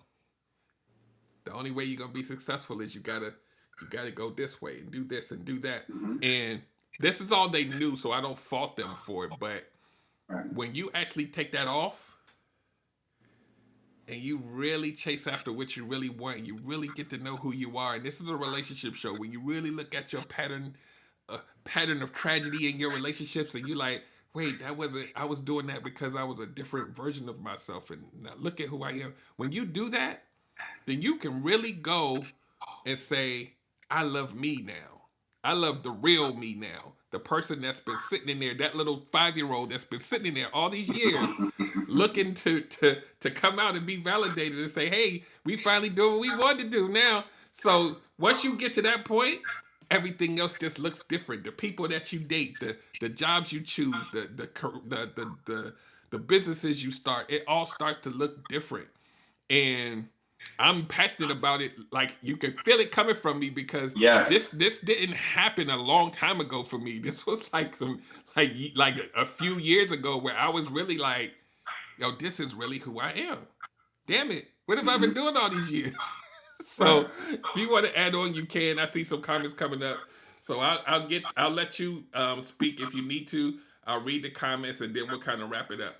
The only way you're going to be successful is you gotta go this way and do this and do that. Mm-hmm. And this is all they knew, so I don't fault them for it. But when you actually take that off and you really chase after what you really want, you really get to know who you are. And this is a relationship show. When you really look at your pattern of tragedy in your relationships and you like, wait, I was doing that because I was a different version of myself. And now look at who I am. When you do that, then you can really go and say, I love me now. I love the real me now. The person that's been sitting in there, that little 5-year-old that's been sitting in there all these years, looking to come out and be validated and say, hey, we finally doing what we wanted to do now. So once you get to that point, everything else just looks different. The people that you date, the jobs you choose, the businesses you start, it all starts to look different. And I'm passionate about it. Like you can feel it coming from me because this didn't happen a long time ago for me. This was like a few years ago where I was really like, yo, this is really who I am. Damn it. What have I been doing all these years? So if you want to add on, you can. I see some comments coming up. So I'll let you speak if you need to. I'll read the comments and then we'll kind of wrap it up.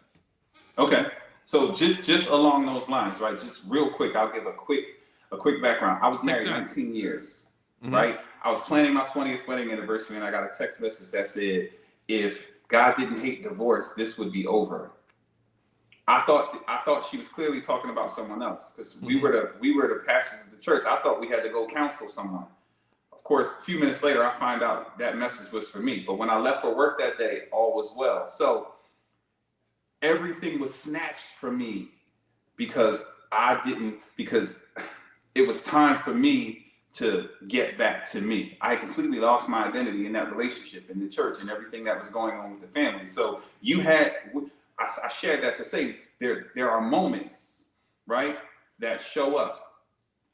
Okay. So just along those lines, right? Just real quick, I'll give a quick background. I was married 19 years, right? I was planning my 20th wedding anniversary, and I got a text message that said, "If God didn't hate divorce, this would be over." I thought she was clearly talking about someone else because we were the pastors of the church. I thought we had to go counsel someone. of course, a few minutes later, I find out that message was for me. But when I left for work that day, all was well. So everything was snatched from me because because it was time for me to get back to me. I completely lost my identity in that relationship, in the church, and everything that was going on with the family. So I shared that to say there are moments, right, that show up,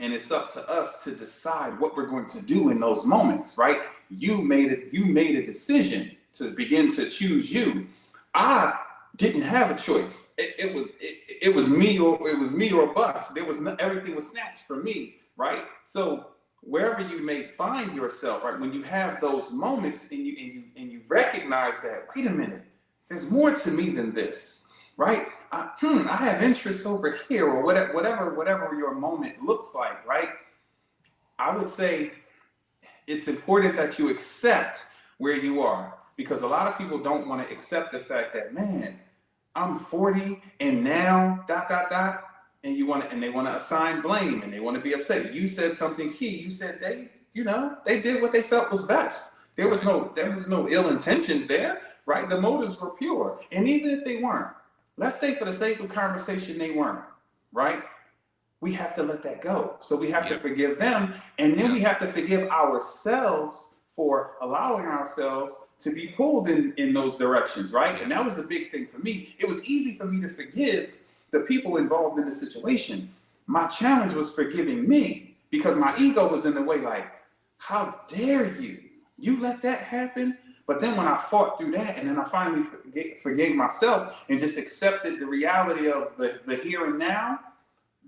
and it's up to us to decide what we're going to do in those moments, right? You made a decision to begin to choose you. I didn't have a choice. It was me or bust. Everything was snatched from me, right? So wherever you may find yourself, right, when you have those moments and you recognize that, wait a minute, there's more to me than this, right? I have interests over here, or whatever your moment looks like, right? I would say it's important that you accept where you are, because a lot of people don't want to accept the fact that, man, I'm 40 and now ... and they want to assign blame, and they want to be upset. You said something key. You said they did what they felt was best. There was no ill intentions there, right? The motives were pure. And even if they weren't, let's say for the sake of conversation they weren't, right? We have to let that go. So we have to forgive them, and then we have to forgive ourselves for allowing ourselves to be pulled in those directions, right? And that was a big thing for me. It was easy for me to forgive the people involved in the situation. My challenge was forgiving me, because my ego was in the way, like, how dare you? You let that happen? But then when I fought through that, and then I finally forgave myself and just accepted the reality of the here and now,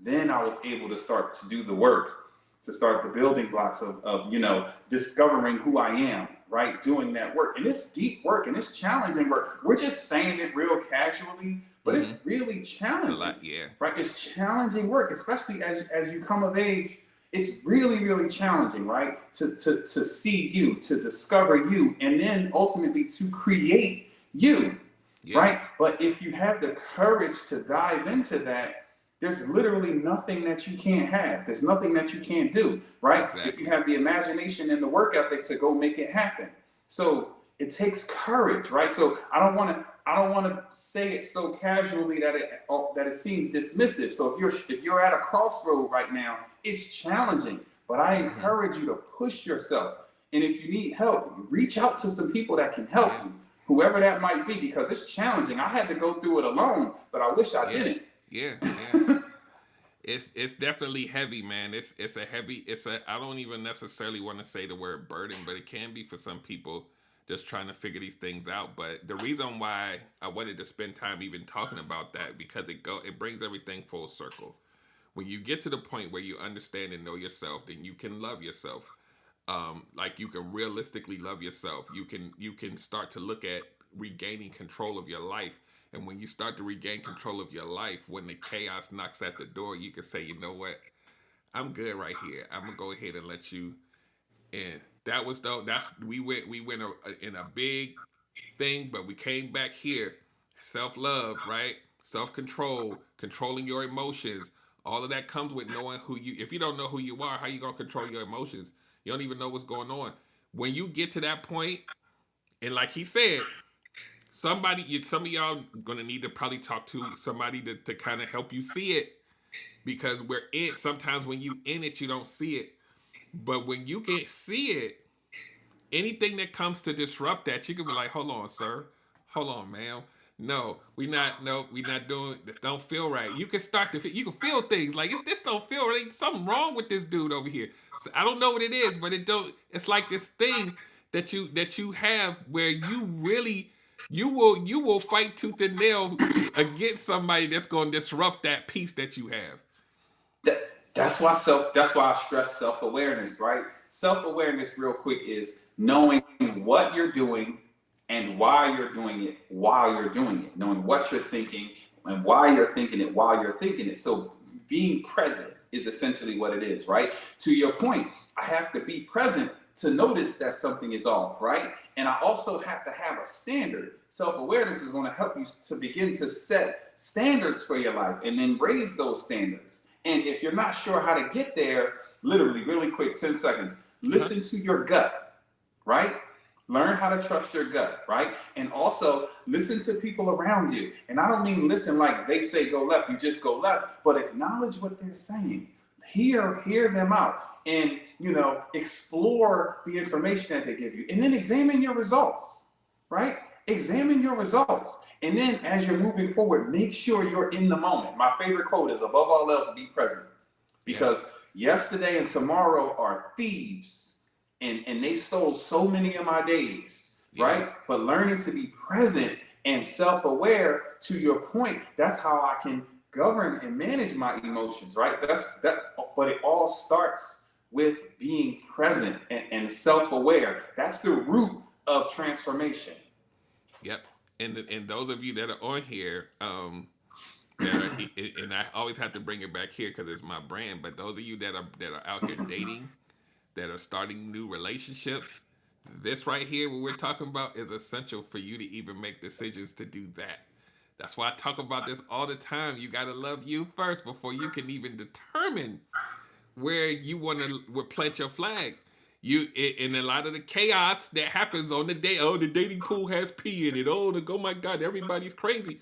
then I was able to start to do the work, to start the building blocks of discovering who I am, right? Doing that work. And it's deep work, and it's challenging work. We're just saying it real casually, but it's really challenging. It's a lot, yeah. Right? It's challenging work, especially as you come of age. It's really, really challenging, right? To see you, to discover you, and then ultimately to create you, right? But if you have the courage to dive into that, there's literally nothing that you can't have. There's nothing that you can't do, right? Exactly. If you have the imagination and the work ethic to go make it happen. So it takes courage, right? So I don't want to say it so casually that it seems dismissive. So if you're at a crossroad right now, it's challenging, but I encourage you to push yourself. And if you need help, reach out to some people that can help you, whoever that might be, because it's challenging. I had to go through it alone, but I wish I didn't. Yeah. It's definitely heavy, man. I don't even necessarily want to say the word burden, but it can be for some people just trying to figure these things out. But the reason why I wanted to spend time even talking about that, because it brings everything full circle. When you get to the point where you understand and know yourself, then you can love yourself. Like, you can realistically love yourself. You can start to look at regaining control of your life. And when you start to regain control of your life, when the chaos knocks at the door, you can say, you know what? I'm good right here. I'm gonna go ahead and let you in. That was dope. We went in a big thing, but we came back here. Self-love, right? Self-control, controlling your emotions. All of that comes with knowing if you don't know who you are, how you gonna control your emotions? You don't even know what's going on. When you get to that point, and like he said, some of y'all gonna need to probably talk to somebody to kind of help you see it, because sometimes when you in it, you don't see it. But when you can see it, anything that comes to disrupt that, you can be like, hold on, sir. Hold on, ma'am. No, we not doing this. Don't feel right. You can start to you can feel things like, if this don't feel right, something wrong with this dude over here. So I don't know what it is, but it's like this thing that you have where you really you will fight tooth and nail against somebody that's going to disrupt that peace that you have. That's why I stress self-awareness, right? Self-awareness, real quick, is knowing what you're doing and why you're doing it while you're doing it. Knowing what you're thinking and why you're thinking it while you're thinking it. So being present is essentially what it is, right? To your point, I have to be present to notice that something is off, right? And I also have to have a standard. Self-awareness is going to help you to begin to set standards for your life and then raise those standards. And if you're not sure how to get there, literally, really quick, 10 seconds, Listen to your gut, right? Learn how to trust your gut, right? And also listen to people around you. And I don't mean listen like they say go left, you just go left, but acknowledge what they're saying. Hear them out, and explore the information that they give you, and then examine your results, right? Examine your results. And then as you're moving forward, make sure you're in the moment. My favorite quote is, above all else, be present. Because yesterday and tomorrow are thieves. And they stole so many of my days, right? But learning to be present and self-aware, to your point, that's how I can govern and manage my emotions, right? But it all starts with being present and self-aware. That's the root of transformation. Yep. And those of you that are on here, and I always have to bring it back here because it's my brand, but those of you that are out here dating, that are starting new relationships, this right here, what we're talking about, is essential for you to even make decisions to do that. That's why I talk about this all the time. You got to love you first before you can even determine where you want to plant your flag. In a lot of the chaos that happens on the day, the dating pool has pee in it. Oh my God, everybody's crazy.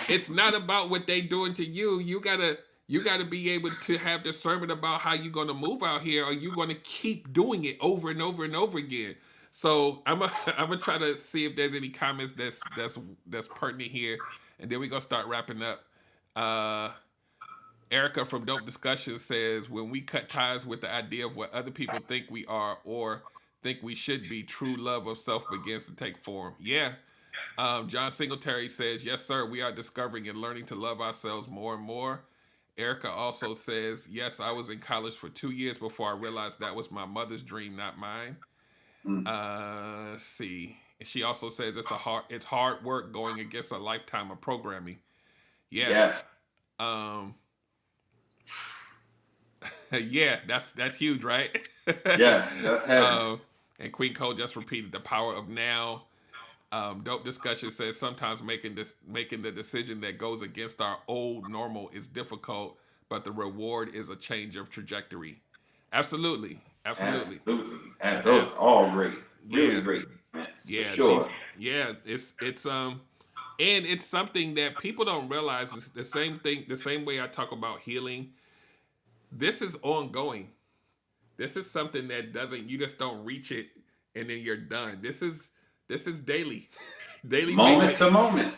It's not about what they doing to you. You gotta be able to have discernment about how you're gonna move out here, or you're gonna keep doing it over and over and over again. So I'm gonna try to see if there's any comments that's pertinent here, and then we're gonna start wrapping up. Erica from Dope Discussions says, when we cut ties with the idea of what other people think we are or think we should be, true love of self begins to take form. Yeah. John Singletary says, yes, sir, we are discovering and learning to love ourselves more and more. Erica also says, yes, I was in college for 2 years before I realized that was my mother's dream, not mine. Let's see. She also says it's hard work going against a lifetime of programming. Yeah. Yes. Yeah, that's huge, right? Yes, that's heavy. And Queen Cole just repeated the power of now. Dope Discussion says sometimes making the decision that goes against our old normal is difficult, but the reward is a change of trajectory. Absolutely. And those are all great, really great. Yeah, for sure. It's and it's something that people don't realize. It's the same thing. The same way I talk about healing. This is ongoing. This is something that you just don't reach it and then you're done. This is daily Moment to moment.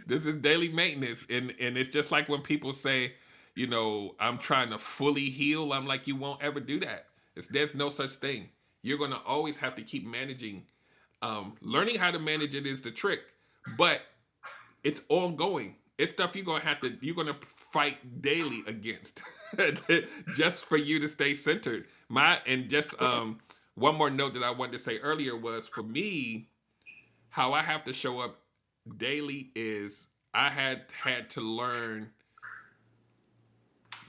This is daily maintenance. And it's just like when people say, I'm trying to fully heal. I'm like, you won't ever do that. There's no such thing. You're going to always have to keep managing. Learning how to manage it is the trick, but it's ongoing. It's stuff you're going to fight daily against just for you to stay centered. One more note that I wanted to say earlier was, for me, how I have to show up daily is I had to learn,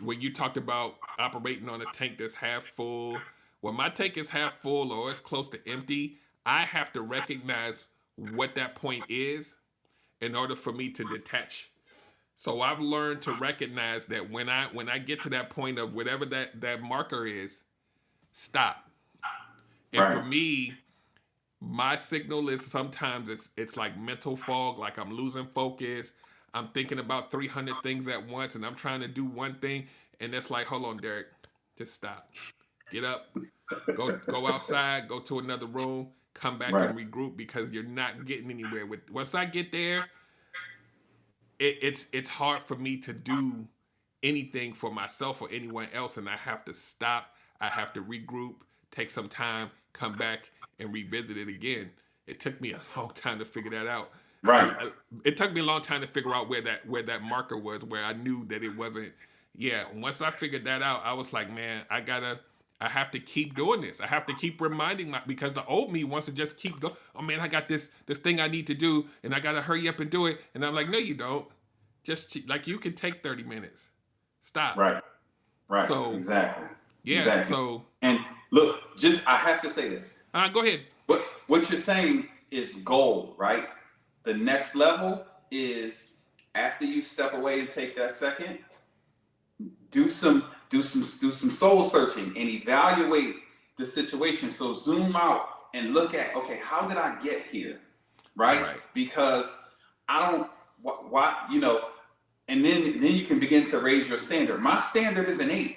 when you talked about operating on a tank that's half full, when my tank is half full or it's close to empty, I have to recognize what that point is in order for me to detach. So I've learned to recognize that when I get to that point of whatever that marker is, stop. And Right. for me, my signal is sometimes it's like mental fog, like I'm losing focus. I'm thinking about 300 things at once and I'm trying to do one thing. And it's like, hold on, Derek, just stop. Get up, go outside, go to another room, come back Right. and regroup, because you're not getting anywhere. Once I get there, it's hard for me to do anything for myself or anyone else, and I have to stop. I have to regroup, take some time, come back and revisit it again. It took me a long time to figure that out. Right. It took me a long time to figure out where that marker was, where I knew that it wasn't. Yeah, once I figured that out, I was like, man, I have to keep doing this. I have to keep reminding because the old me wants to just keep going. Oh man, I got this thing I need to do, and I gotta hurry up and do it. And I'm like, no, you don't. Just like, you can take 30 minutes. Stop. Right. So exactly. Yeah. Exactly. So And look, I have to say this. go ahead. What you're saying is gold, right? The next level is, after you step away and take that second, do some soul searching and evaluate the situation. So zoom out and look at, okay, how did I get here? Right? Because I don't why and then you can begin to raise your standard. My standard is an 8.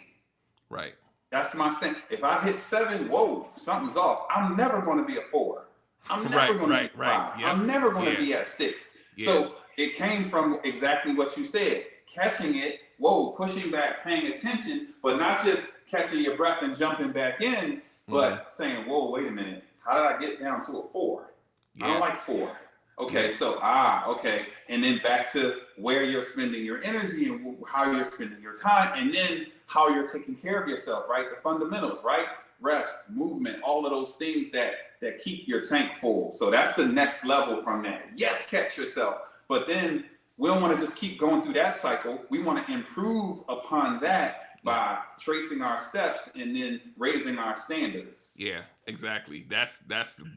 Right. That's my standard. If I hit 7, whoa, something's off. I'm never going to be a 4. I'm never going to be a 5. Yep. I'm never going to be at 6. Yeah. So it came from exactly what you said. Catching it, whoa, pushing back, paying attention, but not just catching your breath and jumping back in, but saying, whoa, wait a minute. How did I get down to a 4? I don't like 4. Okay, so, okay. And then back to where you're spending your energy and how you're spending your time, and then how you're taking care of yourself, right? The fundamentals, right? Rest, movement, all of those things that keep your tank full. So that's the next level from that. Yes, catch yourself. But then we don't want to just keep going through that cycle. We want to improve upon that by tracing our steps and then raising our standards. Yeah, exactly. That's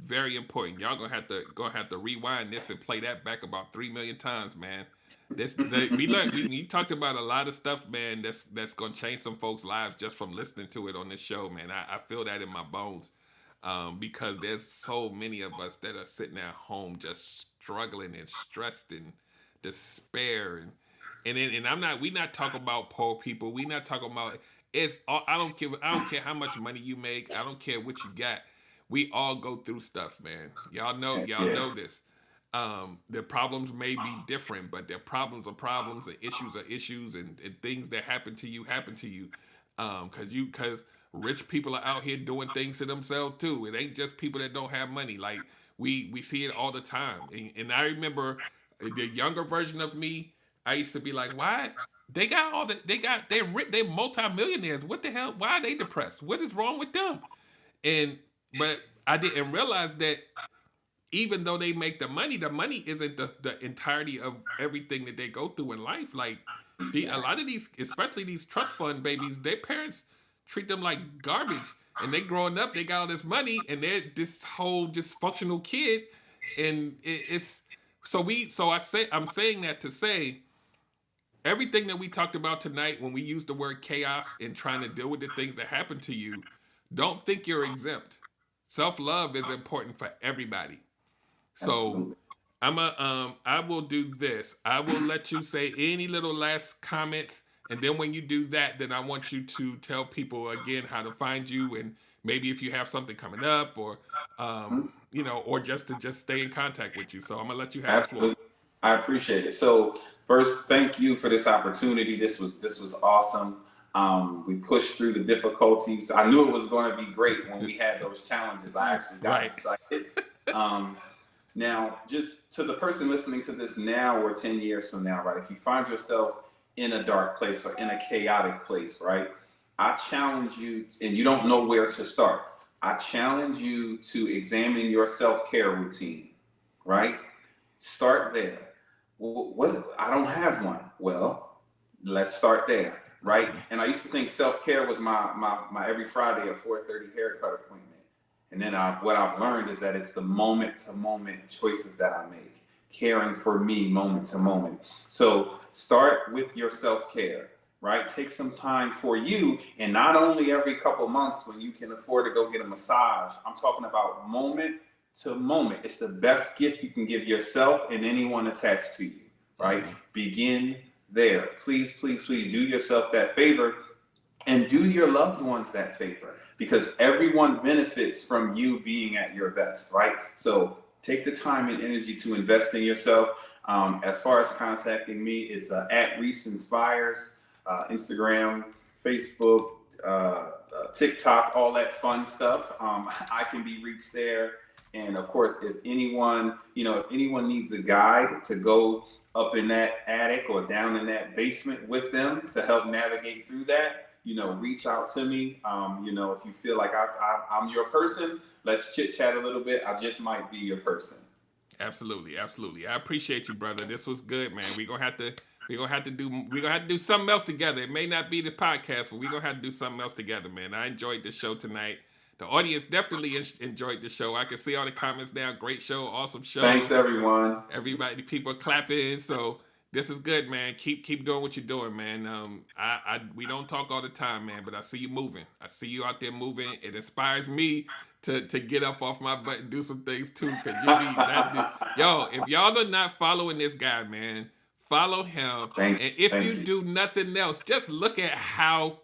very important. Y'all gonna have to rewind this and play that back about 3 million times, man. We talked about a lot of stuff, man. That's gonna change some folks' lives just from listening to it on this show, man. I feel that in my bones, because there's so many of us that are sitting at home just struggling and stressed and despair and we not talking about poor people. We not talking about I don't care how much money you make. I don't care what you got. We all go through stuff, man. Y'all know this. The problems may be different, but their problems are problems and issues are issues, and things that happen to you. Cause rich people are out here doing things to themselves too. It ain't just people that don't have money. Like we see it all the time. And I remember the younger version of me, I used to be like, why? They're multimillionaires. What the hell? Why are they depressed? What is wrong with them? But I didn't realize that even though they make the money isn't the entirety of everything that they go through in life. Like a lot of these, especially these trust fund babies, their parents treat them like garbage. And they growing up, they got all this money, and they're this whole dysfunctional kid. And I'm saying that to say, everything that we talked about tonight, when we use the word chaos in trying to deal with the things that happen to you, don't think you're exempt. Self-love is important for everybody. So Absolutely. I will do this. I will let you say any little last comments, and then when you do that, then I want you to tell people again how to find you, and maybe if you have something coming up, or or just to stay in contact with you. So I'm gonna let you have the floor. I appreciate it. So first, thank you for this opportunity. This was awesome. We pushed through the difficulties. I knew it was going to be great when we had those challenges. I actually got excited. Now, just to the person listening to this now or 10 years from now, right? If you find yourself in a dark place or in a chaotic place, right? I challenge you, and you don't know where to start. I challenge you to examine your self-care routine, right? Start there. What? I don't have one. Well, let's start there, right? And I used to think self-care was my every Friday at 4:30 haircut appointment. And then what I've learned is that it's the moment-to-moment choices that I make, caring for me moment to moment. So start with your self-care, right? Take some time for you, and not only every couple months when you can afford to go get a massage. I'm talking about moment to moment. It's the best gift you can give yourself and anyone attached to you, right? Begin there. Please, please, please do yourself that favor, and do your loved ones that favor, because everyone benefits from you being at your best, right? So take the time and energy to invest in yourself. As far as contacting me, it's at Reese Inspires, Instagram, Facebook, TikTok, all that fun stuff. I can be reached there. And of course, if anyone needs a guide to go up in that attic or down in that basement with them to help navigate through that, reach out to me. If you feel like I'm your person, let's chit chat a little bit. I just might be your person. Absolutely. I appreciate you, brother. This was good, man. We're gonna have to do something else together. It may not be the podcast, but we're gonna have to do something else together, man. I enjoyed the show tonight. The audience definitely enjoyed the show. I can see all the comments now. Great show, awesome show. Thanks, everyone. People clapping. So This is good, man. Keep doing what you're doing, man. We don't talk all the time, man, but I see you moving. I see you out there moving. It inspires me to get up off my butt and do some things too. Cause you need that. Yo, if y'all are not following this guy, man, follow him. And if you do nothing else, just look at how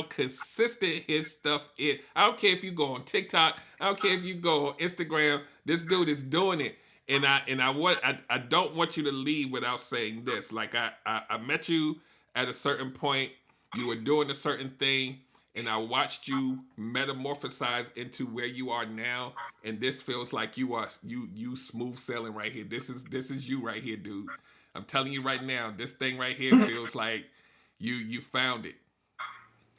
consistent his stuff is. I don't care if you go on TikTok. I don't care if you go on Instagram. This dude is doing it. And I don't want you to leave without saying this. Like I met you at a certain point. You were doing a certain thing, and I watched you metamorphosize into where you are now. And this feels like you smooth sailing right here. This is you right here, dude. I'm telling you right now, this thing right here feels like you found it.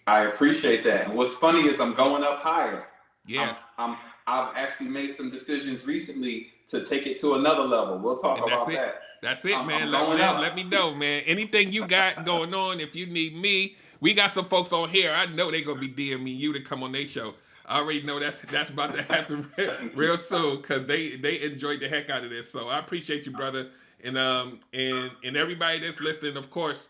I appreciate that. And what's funny is I'm going up higher. Yeah. I've actually made some decisions recently to take it to another level. We'll talk about that. That's it, man. Let me know, man. Anything you got going on, if you need me, we got some folks on here. I know they're gonna be DMing you to come on their show. I already know that's about to happen real soon because they enjoyed the heck out of this. So I appreciate you, brother. And everybody that's listening, of course,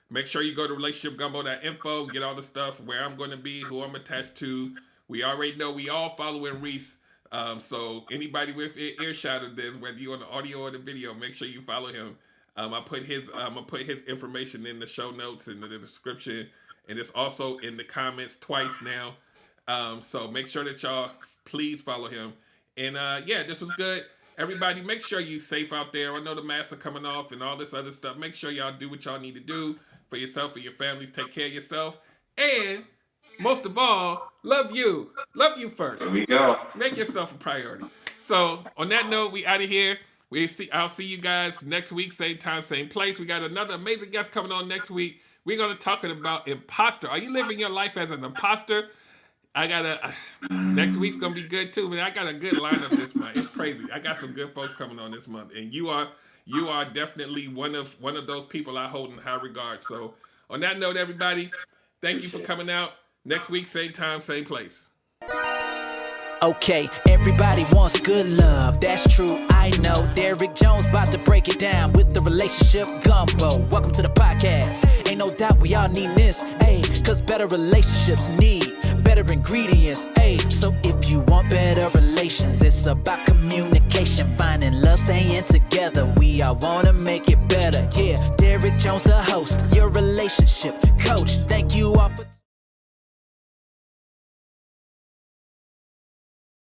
make sure you go to relationshipgumbo.info, get all the stuff, where I'm going to be, who I'm attached to. We already know we all following Reese. So anybody with earshot of this, whether you on the audio or the video, make sure you follow him. I put his information in the show notes and in the description, and it's also in the comments twice now. So make sure that y'all please follow him. And yeah, this was good. Everybody, make sure you safe out there. I know the masks are coming off and all this other stuff. Make sure y'all do what y'all need to do for yourself, for your families. Take care of yourself. And most of all, love you. Love you first. There we go. Make yourself a priority. So on that note, we out of here. I'll see you guys next week, same time, same place. We got another amazing guest coming on next week. We're going to talk about imposter. Are you living your life as an imposter? Next week's gonna be good too, man. I got a good lineup this month. It's crazy. I got some good folks coming on this month, and you are definitely one of those people I hold in high regard. So on that note, everybody, thank you for coming out. Next week, same time, same place. Okay, everybody wants good love, that's true, I know. Derrick Jones about to break it down with the relationship gumbo. Welcome to the podcast. Ain't no doubt we all need this, ayy, cause better relationships need better ingredients, ayy. So if you want better relations, it's about communication, finding love, staying together. We all wanna make it better, yeah. Derrick Jones the host, your relationship coach.